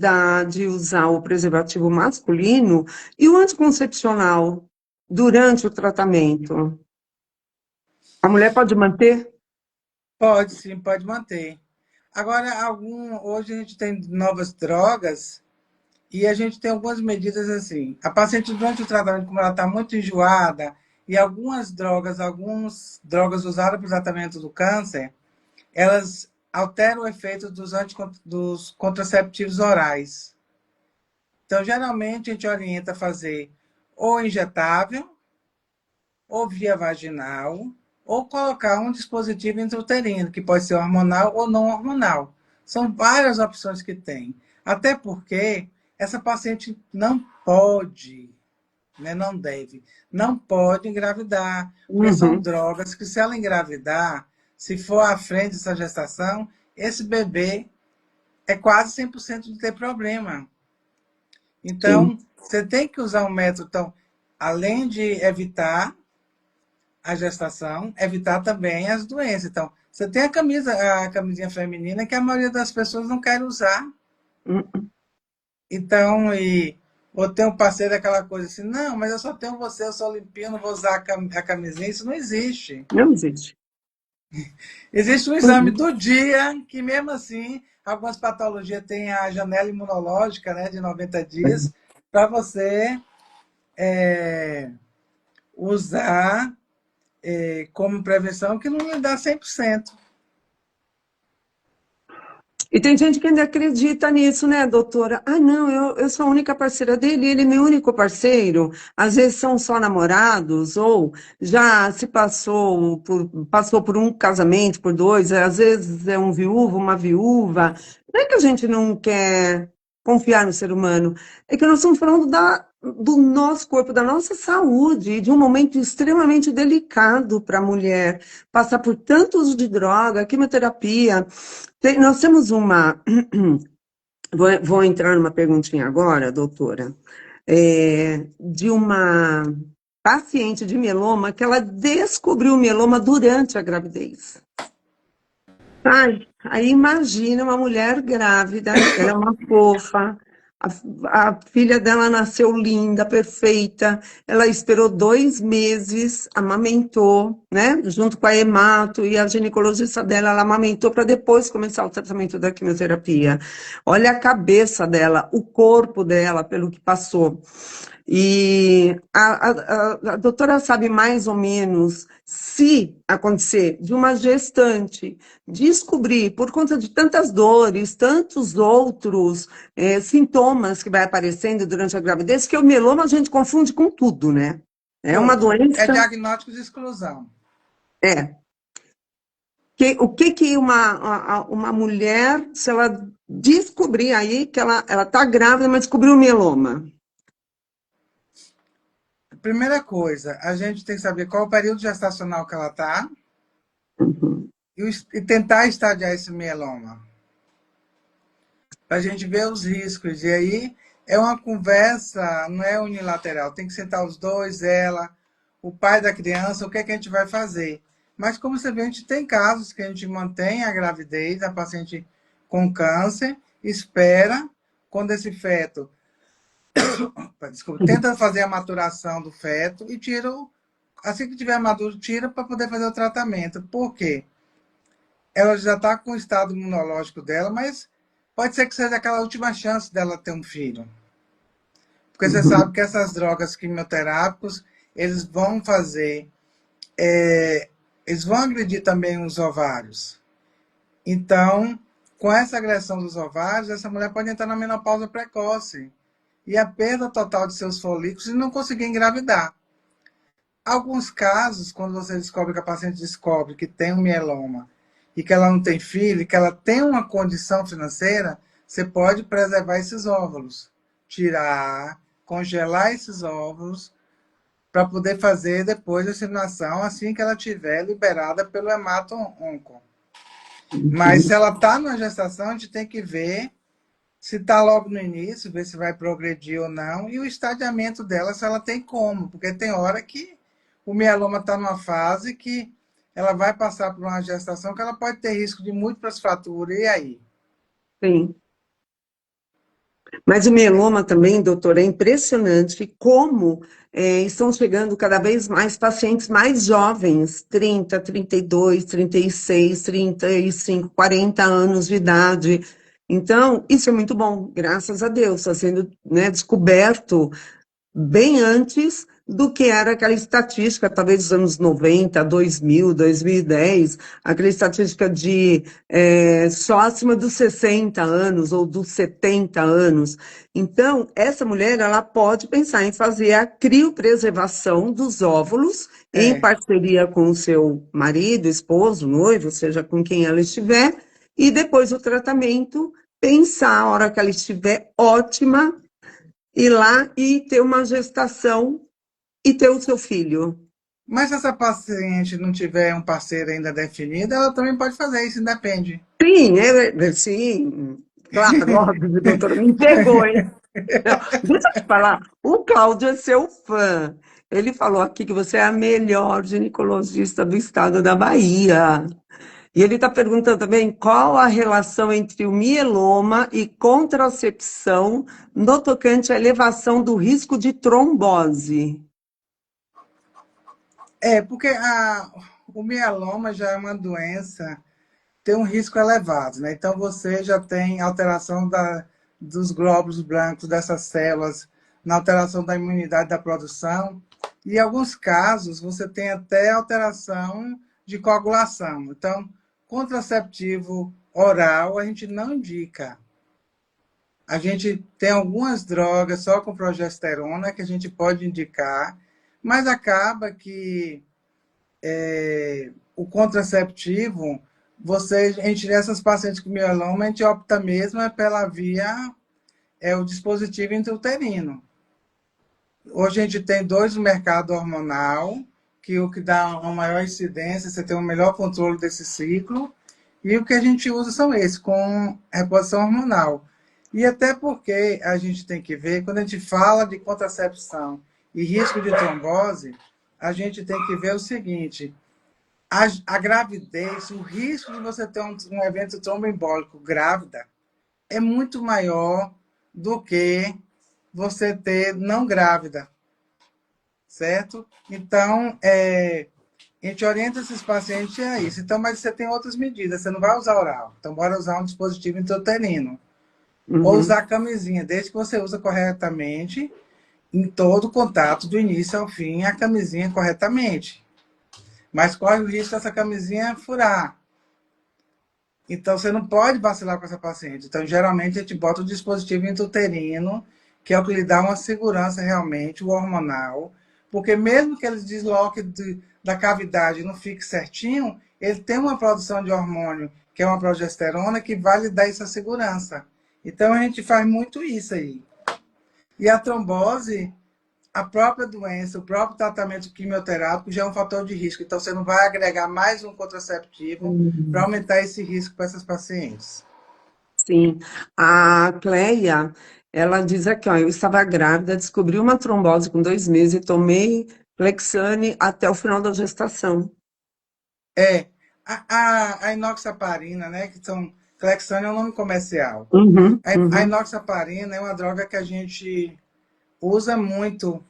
de usar o preservativo masculino e o anticoncepcional durante o tratamento, a mulher pode manter? Pode, sim, pode manter. Agora, hoje a gente tem novas drogas e a gente tem algumas medidas assim. A paciente, durante o tratamento, como ela está muito enjoada, e algumas drogas usadas para o tratamento do câncer, elas alteram o efeito dos contraceptivos orais. Então, geralmente, a gente orienta a fazer ou injetável, ou via vaginal, ou colocar um dispositivo intrauterino, que pode ser hormonal ou não hormonal. São várias opções que tem. Até porque essa paciente não pode, né, não deve, não pode engravidar, porque são Uhum, drogas que, se ela engravidar, se for à frente dessa gestação, esse bebê é quase 100% de ter problema. sim. Então, você tem que usar um método, então, além de evitar a gestação, evitar também as doenças. Então, você tem a camisinha feminina que a maioria das pessoas não quer usar. Uhum. Então, ou tem um parceiro aquela coisa assim, não, mas eu só tenho você, eu sou limpinho, não vou usar a camisinha. Isso não existe. Não existe. Existe um exame Uhum. do dia, que mesmo assim, algumas patologias têm a janela imunológica, né, de 90 dias, para você usar como prevenção, que não lhe dá 100%. E tem gente que ainda acredita nisso, né, doutora? Ah, não, eu sou a única parceira dele, ele é meu único parceiro. Às vezes são só namorados, ou já se passou por um casamento, por dois, às vezes é um viúvo, uma viúva. Não é que a gente não quer confiar no ser humano, é que nós estamos falando do nosso corpo, da nossa saúde, de um momento extremamente delicado para a mulher passar por tanto uso de droga, quimioterapia. Nós temos uma. Vou entrar numa perguntinha agora, doutora, de uma paciente de mieloma que ela descobriu o mieloma durante a gravidez. Ai, aí imagina uma mulher grávida, ela é uma fofa, a filha dela nasceu linda, perfeita, ela esperou 2 meses, amamentou, né, junto com a hemato e a ginecologista dela, ela amamentou para depois começar o tratamento da quimioterapia. Olha a cabeça dela, o corpo dela, pelo que passou. E a doutora sabe mais ou menos se acontecer de uma gestante descobrir, por conta de tantas dores, tantos outros sintomas que vai aparecendo durante a gravidez, que o mieloma a gente confunde com tudo, né? É uma Tudo. É doença, diagnóstico de exclusão. é. O que uma mulher, se ela descobrir aí que ela está grávida, mas descobriu o mieloma? Primeira coisa, a gente tem que saber qual o período gestacional que ela está Uhum. e tentar estadiar esse mieloma, para a gente ver os riscos. E aí é uma conversa, não é unilateral, tem que sentar os dois, ela, o pai da criança, o que é que a gente vai fazer. Mas como você vê, a gente tem casos que a gente mantém a gravidez, a paciente com câncer, espera quando esse feto, desculpa, tenta fazer a maturação do feto e tira assim que tiver maduro, tira para poder fazer o tratamento. Por quê? Ela já está com o estado imunológico dela, mas pode ser que seja aquela última chance dela ter um filho. Porque você sabe Uhum. que essas drogas quimioterápicas, eles vão fazer, é, eles vão agredir também os ovários. Então, com essa agressão dos ovários, essa mulher pode entrar na menopausa precoce e a perda total de seus folículos e não conseguir engravidar. Alguns casos, quando você descobre que a paciente descobre que tem um mieloma e que ela não tem filho, e que ela tem uma condição financeira, você pode preservar esses óvulos, tirar, congelar esses óvulos para poder fazer depois a inseminação assim que ela tiver liberada pelo hemato-onco. Mas se Uhum. ela está na gestação, a gente tem que ver se está logo no início, ver se vai progredir ou não, e o estadiamento dela, se ela tem como, porque tem hora que o mieloma está numa fase que ela vai passar por uma gestação que ela pode ter risco de múltiplas fraturas, e aí? Sim. Mas o mieloma também, doutor, é impressionante como estão chegando cada vez mais pacientes mais jovens, 30, 32, 36, 35, 40 anos de idade. Então, isso é muito bom, graças a Deus, está sendo, né, descoberto bem antes do que era aquela estatística, talvez dos anos 90, 2000, 2010, aquela estatística de só acima dos 60 anos ou dos 70 anos. Então, essa mulher, ela pode pensar em fazer a criopreservação dos óvulos em É. parceria com o seu marido, esposo, noivo, seja com quem ela estiver, e depois o tratamento, pensar a hora que ela estiver ótima, ir lá e ter uma gestação e ter o seu filho. Mas se essa paciente não tiver um parceiro ainda definido, ela também pode fazer isso, independe. Sim, sim, claro, óbvio, doutora, me pegou, hein? Não, deixa eu te falar, o Cláudio é seu fã. Ele falou aqui que você é a melhor ginecologista do estado da Bahia. E ele está perguntando também qual a relação entre o mieloma e contracepção no tocante à elevação do risco de trombose. É, porque o mieloma já é uma doença, tem um risco elevado, né? Então você já tem alteração dos glóbulos brancos dessas células, na alteração da imunidade da produção, e em alguns casos você tem até alteração de coagulação. Então, contraceptivo oral a gente não indica. A gente tem algumas drogas só com progesterona que a gente pode indicar, mas acaba que o contraceptivo, a gente nessas pacientes com mieloma, a gente opta mesmo pela via, o dispositivo intrauterino. Hoje a gente tem dois no mercado hormonal, que o que dá uma maior incidência, você tem um melhor controle desse ciclo, e o que a gente usa são esses, com reposição hormonal. E até porque a gente tem que ver, quando a gente fala de contracepção e risco de trombose, a gente tem que ver o seguinte: a gravidez, o risco de você ter um evento tromboembólico grávida é muito maior do que você ter não grávida, certo? Então, a gente orienta esses pacientes a isso. Então, mas você tem outras medidas, você não vai usar oral. Então, bora usar um dispositivo intrauterino. Ou Uhum. usar a camisinha, desde que você usa corretamente, em todo o contato, do início ao fim, a camisinha corretamente. Mas corre o risco dessa camisinha furar. Então, você não pode vacilar com essa paciente. Então, geralmente, a gente bota o dispositivo intrauterino, que é o que lhe dá uma segurança realmente, o hormonal, porque mesmo que ele desloque da cavidade e não fique certinho, ele tem uma produção de hormônio, que é uma progesterona, que vai lhe dar essa segurança. Então, a gente faz muito isso aí. E a trombose, a própria doença, o próprio tratamento quimioterápico já é um fator de risco. Então, você não vai agregar mais um contraceptivo para Uhum. aumentar esse risco para essas pacientes. Sim, a Cleia, ela diz aqui, ó, eu estava grávida, descobri uma trombose com 2 meses e tomei Clexane até o final da gestação. É, a inoxaparina, né, que são, Clexane é o nome comercial. Uhum, A uhum. inoxaparina é uma droga que a gente usa muito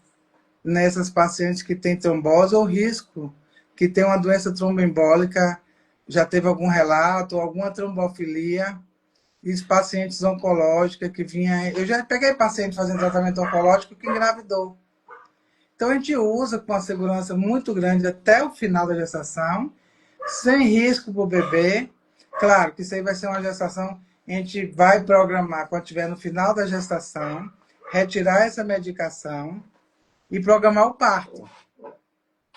nessas pacientes que têm trombose ou risco, que tem uma doença tromboembólica, já teve algum relato, alguma trombofilia, e os pacientes oncológicos que vinha. Eu já peguei paciente fazendo tratamento oncológico que engravidou. Então a gente usa com uma segurança muito grande até o final da gestação, sem risco para o bebê. Claro que isso aí vai ser uma gestação, a gente vai programar quando estiver no final da gestação, retirar essa medicação e programar o parto.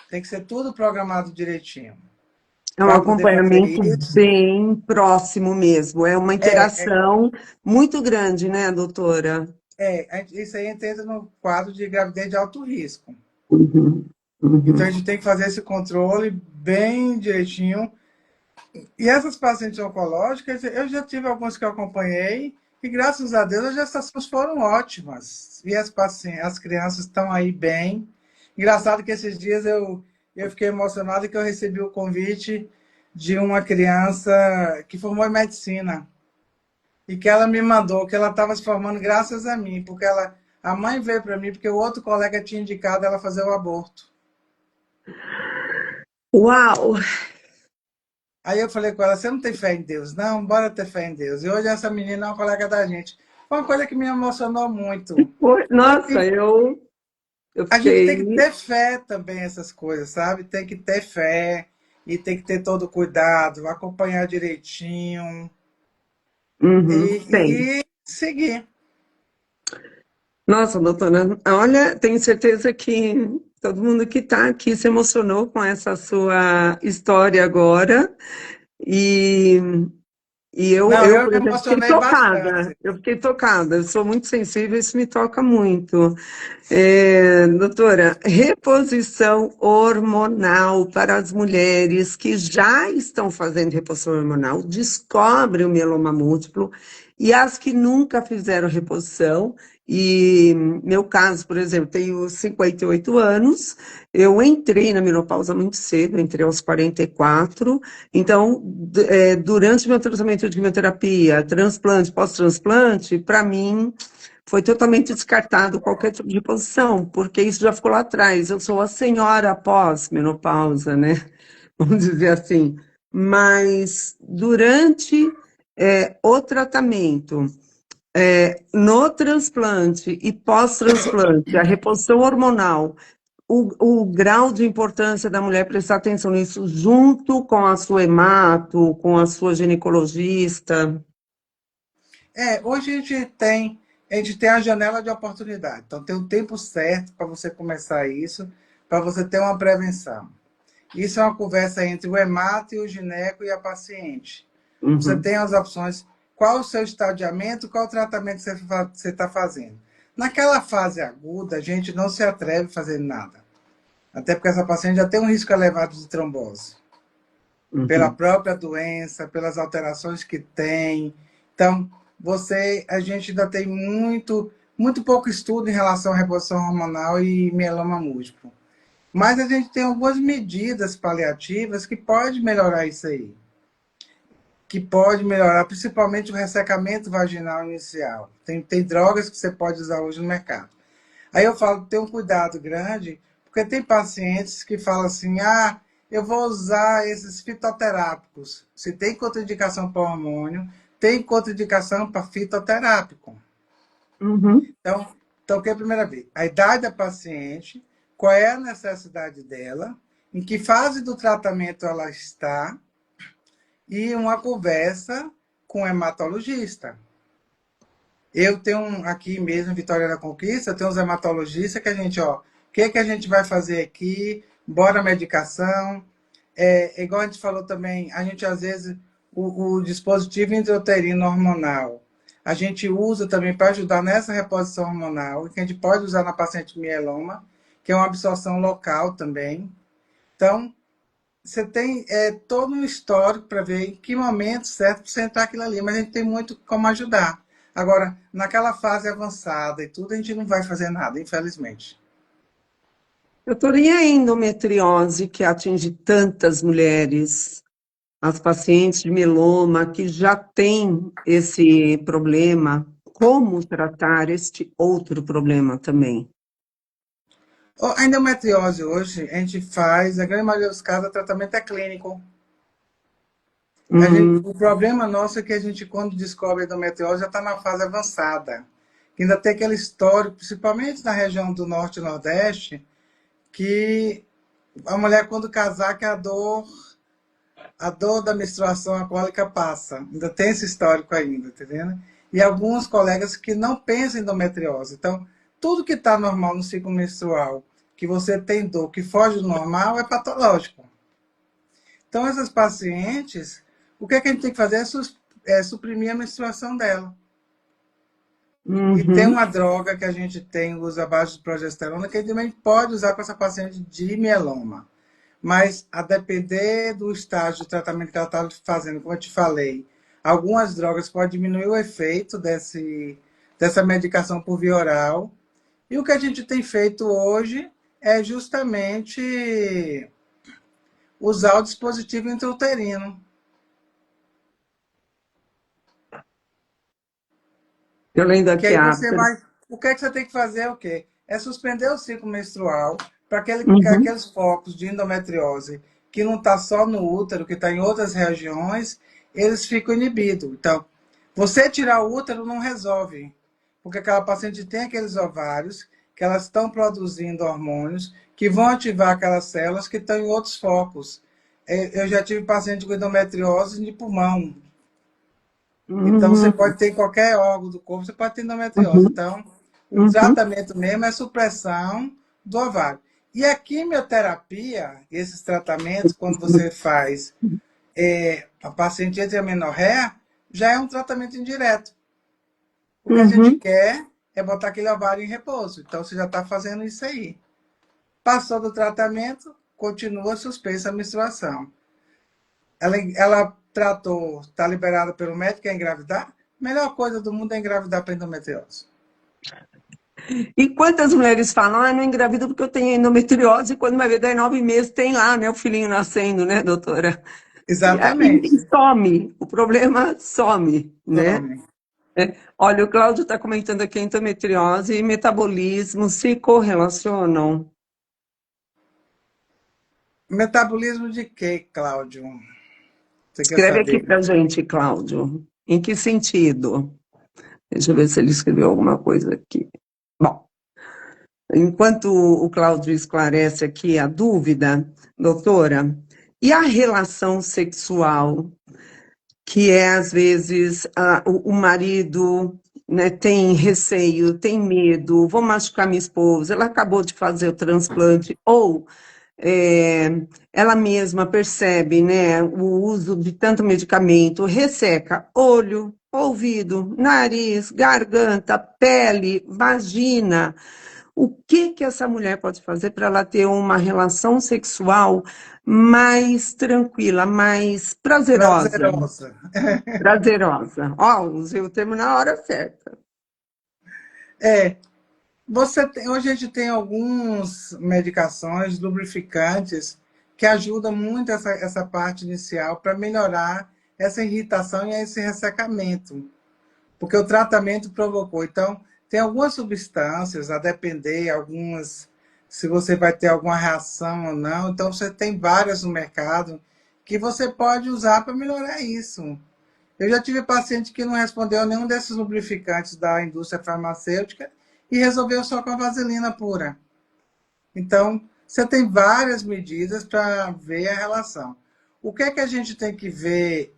Tem que ser tudo programado direitinho É um para poder fazer acompanhamento isso. bem próximo mesmo, é uma É, interação muito grande, né, doutora? isso aí entra no quadro de gravidez de alto risco. Uhum, Então a uhum. gente tem que fazer esse controle bem direitinho. E essas pacientes oncológicas, eu já tive alguns que eu acompanhei, E graças a Deus as gestações foram ótimas. E as crianças estão aí bem. Engraçado que esses dias eu fiquei emocionado que eu recebi o convite de uma criança que formou em medicina. E que ela me mandou, que ela estava se formando graças a mim, porque a mãe veio para mim porque o outro colega tinha indicado ela fazer o aborto. Uau! Aí eu falei com ela, você não tem fé em Deus? Não, bora ter fé em Deus. E hoje essa menina é uma colega da gente. Foi uma coisa que me emocionou muito. Nossa, eu A gente tem que fiquei. ter fé também, essas coisas, sabe? Tem que ter fé e tem que ter todo o cuidado, acompanhar direitinho Uhum, tem. e seguir. Nossa, doutora, olha, tenho certeza que todo mundo que está aqui se emocionou com essa sua história agora. E Não, eu, eu por me exemplo, fiquei emocionei tocada. bastante. Eu fiquei tocada. Eu sou muito sensível, isso me toca muito. Doutora, reposição hormonal para as mulheres que já estão fazendo reposição hormonal, descobrem o mieloma múltiplo, e as que nunca fizeram reposição, e meu caso, por exemplo, tenho 58 anos, eu entrei na menopausa muito cedo, entrei aos 44, então, durante meu tratamento de quimioterapia, transplante, pós-transplante, para mim foi totalmente descartado qualquer tipo de posição, porque isso já ficou lá atrás. Eu sou a senhora pós-menopausa, né? Vamos dizer assim. Mas durante o tratamento, no transplante e pós-transplante, a reposição hormonal, o grau de importância da mulher prestar atenção nisso, junto com a sua hemato, com a sua ginecologista. Hoje a gente tem a janela de oportunidade. Então tem o tempo certo para você começar isso, para você ter uma prevenção. Isso é uma conversa entre o hemato e o gineco e a paciente. Você Uhum, tem as opções, qual o seu estadiamento, qual o tratamento que você está fazendo. Naquela fase aguda, a gente não se atreve a fazer nada. Até porque essa paciente já tem um risco elevado de trombose. Pela uhum. própria doença, pelas alterações que tem. Então, a gente ainda tem muito pouco estudo em relação à reposição hormonal e mieloma múltiplo. Mas a gente tem algumas medidas paliativas que pode melhorar isso aí. Que pode melhorar principalmente o ressecamento vaginal inicial. Tem drogas que você pode usar hoje no mercado. Aí eu falo, tem um cuidado grande, porque tem pacientes que falam assim, eu vou usar esses fitoterápicos. Se tem contraindicação para hormônio, tem contraindicação para fitoterápico. Uhum. Então, o que é a primeira vez? A idade da paciente, qual é a necessidade dela, em que fase do tratamento ela está, e uma conversa com o hematologista. Eu tenho aqui mesmo, em Vitória da Conquista, eu tenho uns hematologistas que a gente, o que a gente vai fazer aqui? Bora medicação. Igual a gente falou também, a gente às vezes, o dispositivo intrauterino hormonal, a gente usa também para ajudar nessa reposição hormonal, que a gente pode usar na paciente mieloma, que é uma absorção local também. Então, você tem todo um histórico para ver em que momento certo para você entrar aquilo ali, mas a gente tem muito como ajudar. Agora, naquela fase avançada e tudo, a gente não vai fazer nada, infelizmente. Doutora, e a endometriose que atinge tantas mulheres, as pacientes de mieloma que já têm esse problema, como tratar este outro problema também? A endometriose hoje, a gente faz, a grande maioria dos casos, o tratamento é clínico. Hum, O problema nosso é que a gente, quando descobre a endometriose, já está na fase avançada. Ainda tem aquele histórico, principalmente na região do Norte e Nordeste, que a mulher, quando casar, que a dor da menstruação alcoólica passa. Ainda tem esse histórico ainda, tá entendendo? E alguns colegas que não pensam em endometriose. Então, tudo que está normal no ciclo menstrual, que você tem dor, que foge do normal, é patológico. Então, essas pacientes, o que, é que a gente tem que fazer é suprimir a menstruação dela. E tem uhum, uma droga que a gente tem, usa abaixo de progesterona, que a gente também pode usar com essa paciente de mieloma. Mas, a depender do estágio de tratamento que ela está fazendo, como eu te falei, algumas drogas podem diminuir o efeito dessa medicação por via oral. E o que a gente tem feito hoje é justamente usar o dispositivo intrauterino. Eu lendo Que aqui aí a... você vai. O que é que você tem que fazer? É o quê? É suspender o ciclo menstrual para Uhum, aqueles focos de endometriose que não está só no útero, que está em outras regiões, eles ficam inibidos. Então, você tirar o útero não resolve, porque aquela paciente tem aqueles ovários que elas estão produzindo hormônios que vão ativar aquelas células que estão em outros focos. Eu já tive paciente com endometriose de pulmão, então, você uhum, pode ter em qualquer órgão do corpo, você pode ter endometriose. uhum, Então, o uhum, tratamento mesmo é supressão do ovário. E a quimioterapia, esses tratamentos, quando você faz a paciente entra em amenorreia, já é um tratamento indireto. O que a gente uhum. quer é botar aquele ovário em repouso. Então, você já está fazendo isso aí. Passou do tratamento, continua suspensa a menstruação. Ela tratou, está liberada pelo médico, quer engravidar? Melhor coisa do mundo é engravidar para endometriose. E quantas mulheres falam, ah, não engravido porque eu tenho endometriose, e quando vai ver, daí 9 meses, tem lá, né, o filhinho nascendo, né, doutora? E Exatamente. some, o problema some, né? Some. Olha, o Cláudio está comentando aqui endometriose e metabolismo se correlacionam. Metabolismo de quê, Cláudio? Você quer Escreve aqui saber? para gente, Cláudio. Em que sentido? Deixa eu ver se ele escreveu alguma coisa aqui. Bom, enquanto o Cláudio esclarece aqui a dúvida, doutora, e a relação sexual, que é, às vezes, o marido, né, tem receio, tem medo, vou machucar minha esposa, ela acabou de fazer o transplante, ou é, ela mesma percebe, né, o uso de tanto medicamento, resseca olho, ouvido, nariz, garganta, pele, vagina. O que que essa mulher pode fazer para ela ter uma relação sexual mais tranquila, mais prazerosa? Prazerosa. Prazerosa. Ó, usei o termo na hora certa. É, hoje a gente tem algumas medicações lubrificantes que ajudam muito essa parte inicial para melhorar essa irritação e esse ressecamento, porque o tratamento provocou. Então, tem algumas substâncias, a depender, algumas, se você vai ter alguma reação ou não. Então, você tem várias no mercado que você pode usar para melhorar isso. Eu já tive paciente que não respondeu a nenhum desses lubrificantes da indústria farmacêutica e resolveu só com a vaselina pura. Então, você tem várias medidas para ver a relação. O que é que a gente tem que ver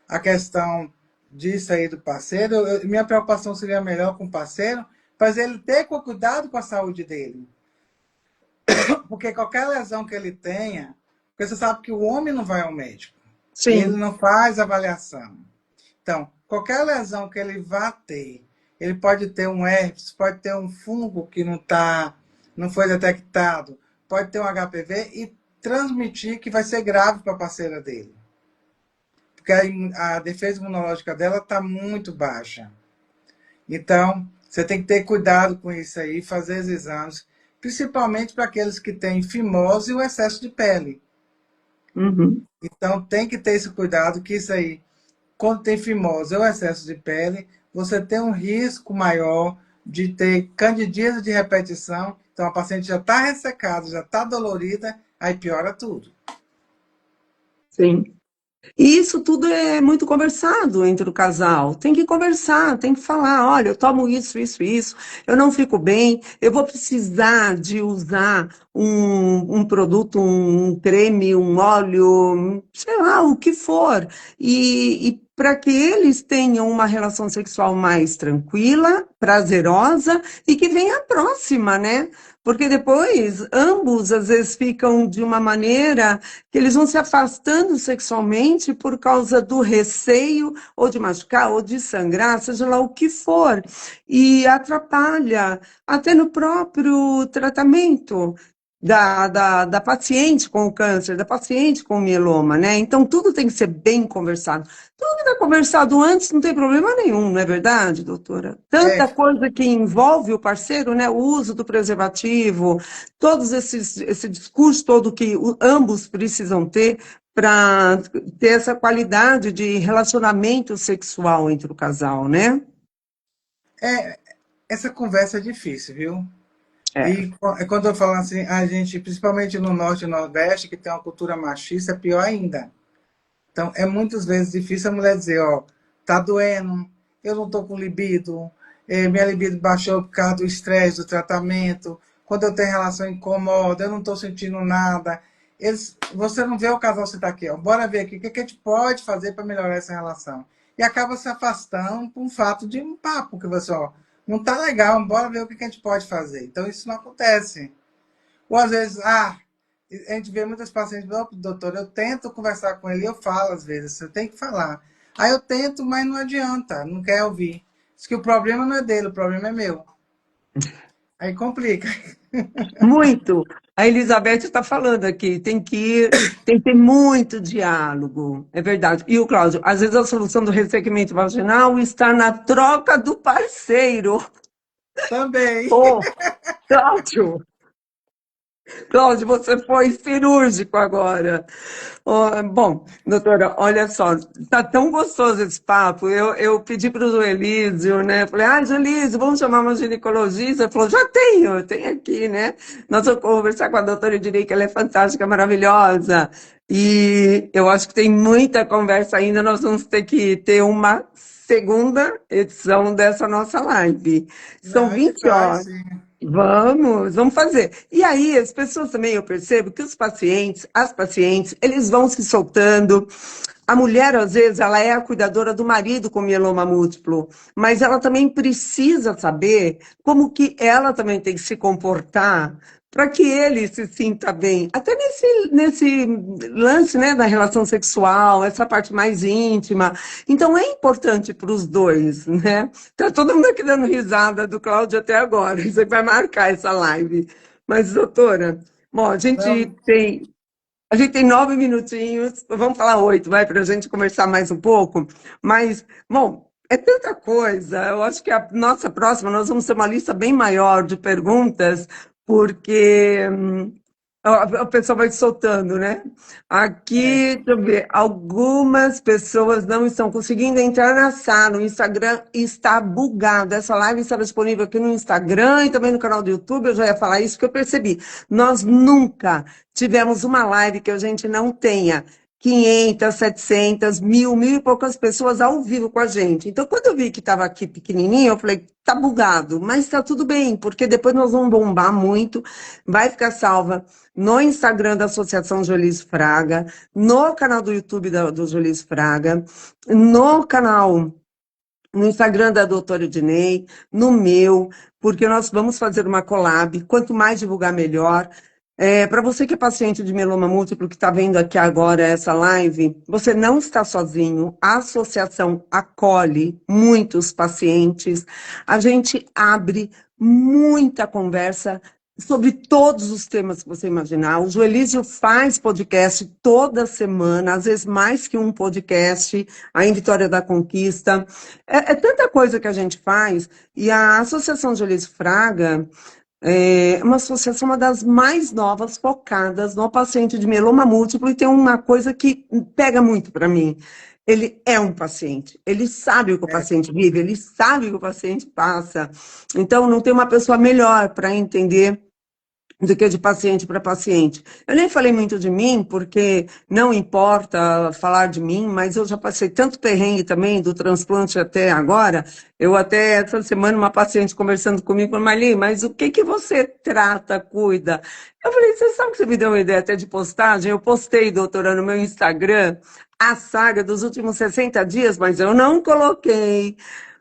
a questão disso aí do parceiro? Minha preocupação seria melhor com o parceiro, mas ele ter cuidado com a saúde dele. Porque qualquer lesão que ele tenha, porque você sabe que o homem não vai ao médico, ele Sim, não faz avaliação. Então, qualquer lesão que ele vá ter, ele pode ter um herpes, pode ter um fungo que não foi detectado, pode ter um HPV e transmitir que vai ser grave para a parceira dele. Porque a defesa imunológica dela está muito baixa. Então, você tem que ter cuidado com isso aí, fazer os exames, principalmente para aqueles que têm fimose e o excesso de pele. uhum, Então, tem que ter esse cuidado, que isso aí, quando tem fimose ou excesso de pele, você tem um risco maior de ter candidíase de repetição. Então, a paciente já está ressecada, já está dolorida, aí piora tudo. sim. E isso tudo é muito conversado entre o casal. Tem que conversar, tem que falar: olha, eu tomo isso, isso, isso, eu não fico bem, eu vou precisar de usar um produto, um creme, um óleo, sei lá, o que for. E para que eles tenham uma relação sexual mais tranquila, prazerosa e que venha a próxima, né? Porque depois ambos às vezes ficam de uma maneira que eles vão se afastando sexualmente por causa do receio, ou de machucar, ou de sangrar, seja lá o que for, e atrapalha até no próprio tratamento. da paciente com o câncer, da paciente com o mieloma, né? Então, tudo tem que ser bem conversado. Tudo que está conversado antes não tem problema nenhum, não é verdade, doutora? É, Tanta coisa que envolve o parceiro, né? O uso do preservativo, esse discurso todo que ambos precisam ter para ter essa qualidade de relacionamento sexual entre o casal, né? é, essa conversa é difícil, viu? É. E quando eu falo assim, a gente, principalmente no Norte e Nordeste, que tem uma cultura machista, é pior ainda. Então, é muitas vezes difícil a mulher dizer, ó, tá doendo, eu não tô com libido, minha libido baixou por causa do estresse, do tratamento, quando eu tenho relação incomoda, eu não tô sentindo nada. Você não vê o casal sentar aqui, ó, bora ver aqui o que, que a gente pode fazer para melhorar essa relação. E acaba se afastando por um fato de um papo, que você, ó, não tá legal, bora ver o que, que a gente pode fazer. Então, isso não acontece. Ou às vezes, a gente vê muitas pacientes, doutor, eu tento conversar com ele, eu falo às vezes, eu tenho que falar. Aí eu tento, mas não adianta, não quer ouvir. Diz que o problema não é dele, o problema é meu. Aí complica. Muito. A Elizabeth está falando aqui, tem que ter muito diálogo, é verdade. E o Cláudio, às vezes a solução do ressecamento vaginal está na troca do parceiro. Também. Ô, Cláudio, Cláudio, você foi cirúrgico agora. Bom, doutora, olha só, tá tão gostoso esse papo. Eu pedi para o Joelísio, né? Falei, Joelísio, vamos chamar uma ginecologista? Ele falou, já tenho, eu tenho aqui, né? Nós vamos conversar com a doutora, eu direi que ela é fantástica, maravilhosa. E eu acho que tem muita conversa ainda, nós vamos ter que ter uma segunda edição dessa nossa live. Não, São a gente 20 faz, horas. sim. Vamos fazer. E aí, as pessoas também, eu percebo que os pacientes, as pacientes, eles vão se soltando. A mulher, às vezes, ela é a cuidadora do marido com mieloma múltiplo, mas ela também precisa saber como que ela também tem que se comportar para que ele se sinta bem. Até nesse lance, né, da relação sexual, essa parte mais íntima. Então, é importante para os dois, né? Tá todo mundo aqui dando risada do Cláudio até agora. Você vai marcar essa live. Mas, doutora, bom, Não, a gente tem 9 minutinhos, vamos falar 8, vai, para a gente conversar mais um pouco. Mas, bom, é tanta coisa. Eu acho que a nossa próxima, nós vamos ter uma lista bem maior de perguntas, porque a pessoa vai soltando, né? é, Aqui, deixa eu ver, algumas pessoas não estão conseguindo entrar na sala, o Instagram está bugado. Essa live está disponível aqui no Instagram e também no canal do YouTube, eu já ia falar isso que eu percebi. Nós nunca tivemos uma live que a gente não tenha 500, 700, 1.000 e poucas pessoas ao vivo com a gente. Então, quando eu vi que estava aqui pequenininho, eu falei, tá bugado, mas tá tudo bem, porque depois nós vamos bombar muito, vai ficar salva no Instagram da Associação Jolis Fraga, no canal do YouTube do Jolis Fraga, no canal, no Instagram da doutora Ednei, no meu, porque nós vamos fazer uma collab, quanto mais divulgar, melhor. Para você que é paciente de mieloma múltiplo, que está vendo aqui agora essa live, você não está sozinho, a associação acolhe muitos pacientes, a gente abre muita conversa sobre todos os temas que você imaginar. O Joelísio faz podcast toda semana, às vezes mais que um podcast, aí em Vitória da Conquista. É tanta coisa que a gente faz, e a Associação Joelísio Fraga é uma associação, uma das mais novas, focadas no paciente de mieloma múltiplo, e tem uma coisa que pega muito para mim. Ele é um paciente, ele sabe o que o é, paciente vive, ele sabe o que o paciente passa. Então, não tem uma pessoa melhor para entender do que de paciente para paciente. Eu nem falei muito de mim, porque não importa falar de mim, mas eu já passei tanto perrengue também, do transplante até agora. Eu até, essa semana, uma paciente conversando comigo, falou, Marli, mas o que que você trata, cuida? Eu falei, você sabe que você me deu uma ideia até de postagem? Eu postei, doutora, no meu Instagram, a saga dos últimos 60 dias, mas eu não coloquei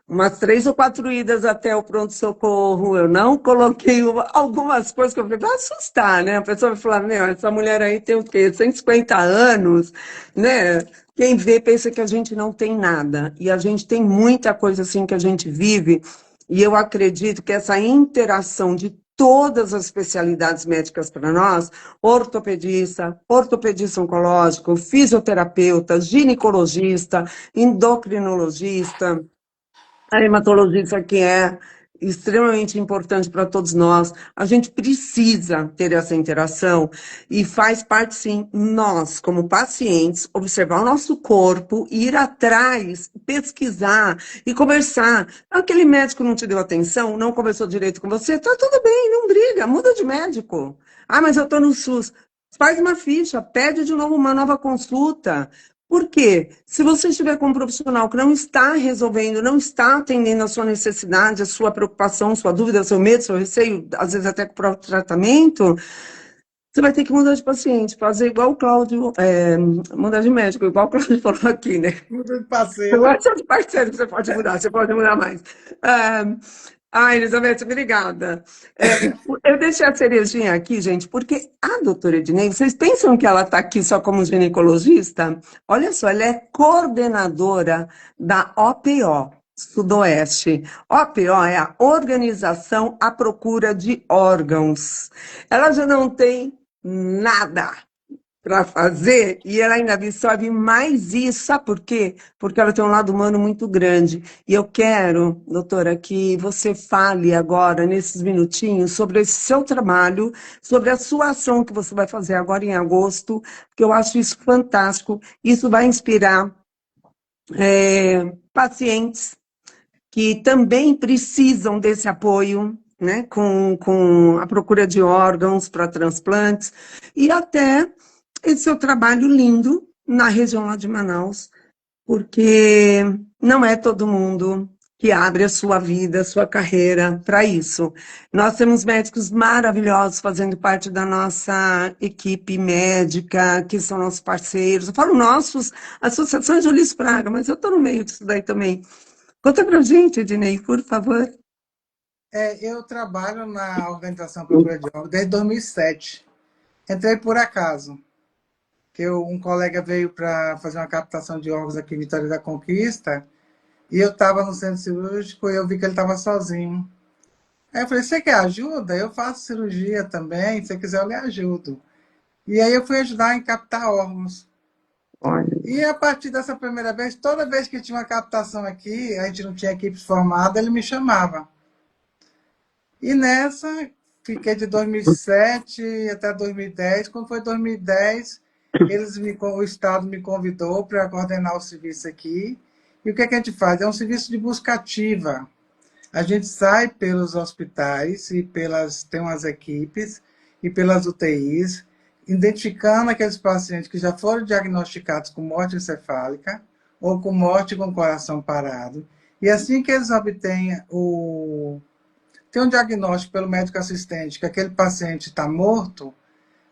umas 3 ou 4 idas até o pronto-socorro, eu não coloquei algumas coisas que eu falei, vai assustar, né? A pessoa vai falar, meu, essa mulher aí tem o quê? 150 anos, né? Quem vê pensa que a gente não tem nada, e a gente tem muita coisa assim que a gente vive, e eu acredito que essa interação de todas as especialidades médicas para nós, ortopedista oncológico, fisioterapeuta, ginecologista, endocrinologista, a hematologista, que é extremamente importante para todos nós. A gente precisa ter essa interação e faz parte, sim, nós, como pacientes, observar o nosso corpo, ir atrás, pesquisar e conversar. Aquele médico não te deu atenção, não conversou direito com você, tá tudo bem, não briga, muda de médico. Ah, mas eu estou no SUS. Faz uma ficha, pede de novo uma nova consulta. Por quê? Se você estiver com um profissional que não está resolvendo, não está atendendo a sua necessidade, a sua preocupação, sua dúvida, seu medo, seu receio, às vezes até com o próprio tratamento, você vai ter que mudar de paciente, fazer igual o Cláudio, mudar de médico, igual o Cláudio falou aqui, né? Muda de parceiro. Não é só de parceiro que você pode mudar mais. Ah, Elizabeth, obrigada. Eu deixei a cerejinha aqui, gente, porque a doutora Ednei, vocês pensam que ela está aqui só como ginecologista? Olha só, ela é coordenadora da OPO, Sudoeste. OPO é a Organização à Procura de Órgãos. Ela já não tem nada para fazer e ela ainda absorve mais isso. Sabe por quê? Porque ela tem um lado humano muito grande. E eu quero, doutora, que você fale agora, nesses minutinhos, sobre esse seu trabalho, sobre a sua ação que você vai fazer agora em agosto, porque eu acho isso fantástico. Isso vai inspirar pacientes que também precisam desse apoio, né, com a procura de órgãos para transplantes, e até esse seu trabalho lindo na região lá de Manaus, porque não é todo mundo que abre a sua vida, a sua carreira para isso. Nós temos médicos maravilhosos fazendo parte da nossa equipe médica, que são nossos parceiros. Eu falo nossos, associações de Ulisses Praga, mas eu estou no meio disso daí também. Conta pra gente, Ednei, por favor. Eu trabalho na Organização Procura de Órgãos desde 2007. Entrei por acaso, um colega veio para fazer uma captação de órgãos aqui em Vitória da Conquista, e eu estava no centro cirúrgico e eu vi que ele estava sozinho. Aí eu falei, você quer ajuda? Eu faço cirurgia também, se você quiser eu lhe ajudo. E aí eu fui ajudar em captar órgãos. Olha, E a partir dessa primeira vez, toda vez que tinha uma captação aqui, a gente não tinha equipe formada, ele me chamava. E nessa, fiquei de 2007 até 2010. Quando foi 2010, o Estado me convidou para coordenar o serviço aqui. E o que, é que a gente faz? É um serviço de busca ativa. A gente sai pelos hospitais e tem umas equipes e pelas UTIs, identificando aqueles pacientes que já foram diagnosticados com morte encefálica ou com morte com coração parado. E assim que eles obtêm tem um diagnóstico pelo médico assistente que aquele paciente está morto,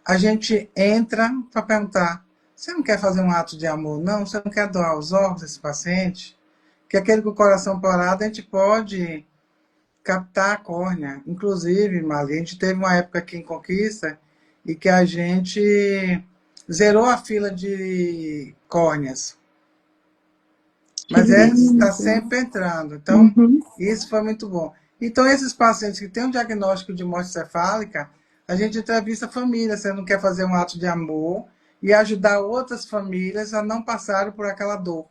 a gente entra para perguntar, você não quer fazer um ato de amor, não? Você não quer doar os órgãos desse paciente? Que aquele com o coração parado, a gente pode captar a córnea. Inclusive, Mali, a gente teve uma época aqui em Conquista e que a gente zerou a fila de córneas. que Mas está lindo. sempre entrando. Então, Uhum. isso foi muito bom. Então, esses pacientes que têm um diagnóstico de morte cefálica, a gente entrevista a família, você não quer fazer um ato de amor e ajudar outras famílias a não passarem por aquela dor.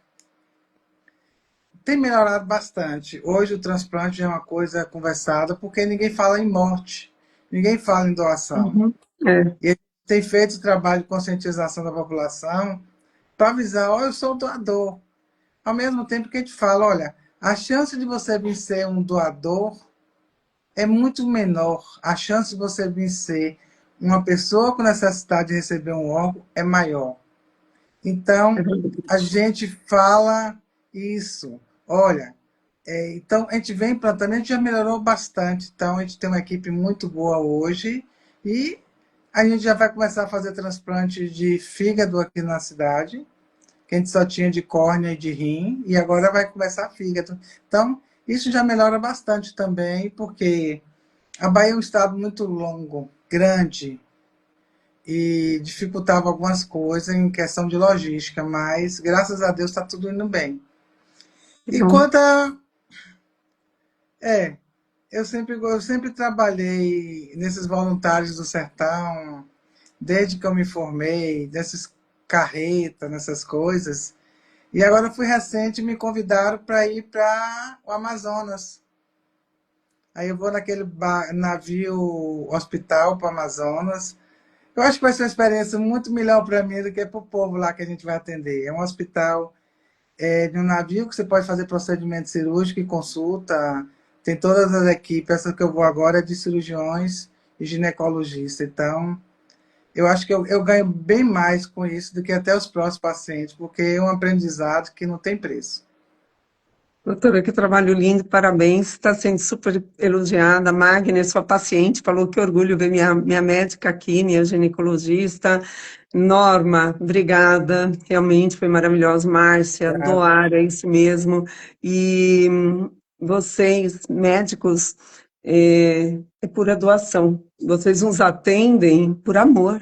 Tem melhorado bastante. Hoje o transplante é uma coisa conversada porque ninguém fala em morte, ninguém fala em doação. Uhum. É. E a gente tem feito trabalho de conscientização da população para avisar, olha, eu sou doador. Ao mesmo tempo que a gente fala, olha, a chance de você vir ser um doador é muito menor. A chance de você vir ser uma pessoa com necessidade de receber um órgão é maior. É Então, a verdade. gente fala isso. Olha, então a gente vem implantando, a gente já melhorou bastante. Então, a gente tem uma equipe muito boa hoje e a gente já vai começar a fazer transplante de fígado aqui na cidade, que a gente só tinha de córnea e de rim, e agora vai começar fígado. Então, isso já melhora bastante também, porque a Bahia é um estado muito longo, grande, e dificultava algumas coisas em questão de logística, mas graças a Deus está tudo indo bem. E Bom, quanto a. É. eu sempre trabalhei nesses voluntários do sertão, desde que eu me formei, desses carretas, nessas coisas. E agora fui recente, me convidaram para ir para o Amazonas. Aí eu vou naquele navio hospital para o Amazonas. Eu acho que vai ser uma experiência muito melhor para mim do que para o povo lá que a gente vai atender. É um hospital de um navio que você pode fazer procedimento cirúrgico e consulta. Tem todas as equipes. Essa que eu vou agora é de cirurgiões e ginecologistas. Então, eu acho que eu ganho bem mais com isso do que até os próximos pacientes, porque é um aprendizado que não tem preço. Doutora, que trabalho lindo, parabéns. Está sendo super elogiada. Magner, sua paciente, falou que orgulho ver minha médica aqui, minha ginecologista. Norma, obrigada. Realmente foi maravilhoso. Márcia, doar, é isso mesmo. E vocês, médicos, é pura doação. Vocês nos atendem por amor.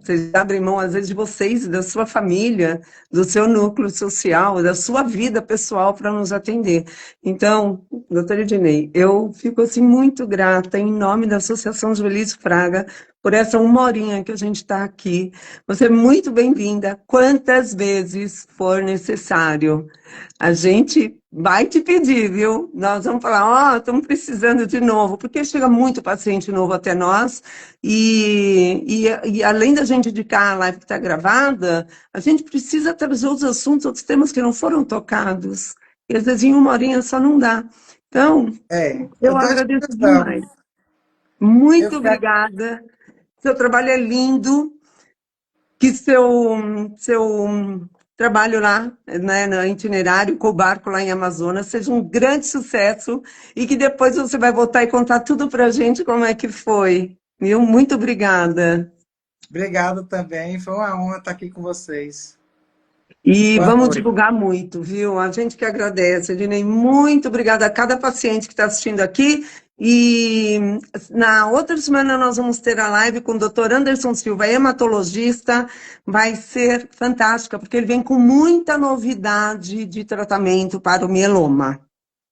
Vocês abrem mão, às vezes, de vocês, da sua família, do seu núcleo social, da sua vida pessoal para nos atender. Então, doutora Ednei, eu fico assim muito grata em nome da Associação Joelise Fraga por essa uma horinha que a gente está aqui. Você é muito bem-vinda, quantas vezes for necessário. A gente vai te pedir, viu? Nós vamos falar, ó, estamos precisando de novo, porque chega muito paciente novo até nós, e além da gente indicar a live que está gravada, a gente precisa trazer outros assuntos, outros temas que não foram tocados. E às vezes em uma horinha só não dá. Então, Eu eu estou à agradeço disposição. demais. Eu Muito fico obrigada. Seu trabalho é lindo. Que seu trabalho lá, né, no itinerário com o barco lá em Amazonas seja um grande sucesso e que depois você vai voltar e contar tudo para a gente como é que foi. Viu? Muito obrigada. obrigado também. Foi uma honra estar aqui com vocês. E Boa vamos noite. divulgar muito, viu? A gente que agradece, Ednei. Muito obrigada a cada paciente que está assistindo aqui. E na outra semana nós vamos ter a live com o Dr. Anderson Silva, hematologista. Vai ser fantástica, porque ele vem com muita novidade de tratamento para o mieloma.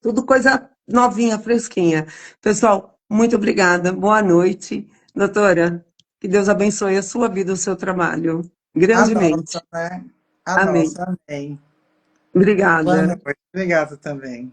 Tudo coisa novinha, fresquinha. Pessoal, muito obrigada. Boa noite. Doutora, que Deus abençoe a sua vida, o seu trabalho. A Grandemente. nossa, né? A Amém. nossa, amém. Boa Obrigada. noite. Obrigado também.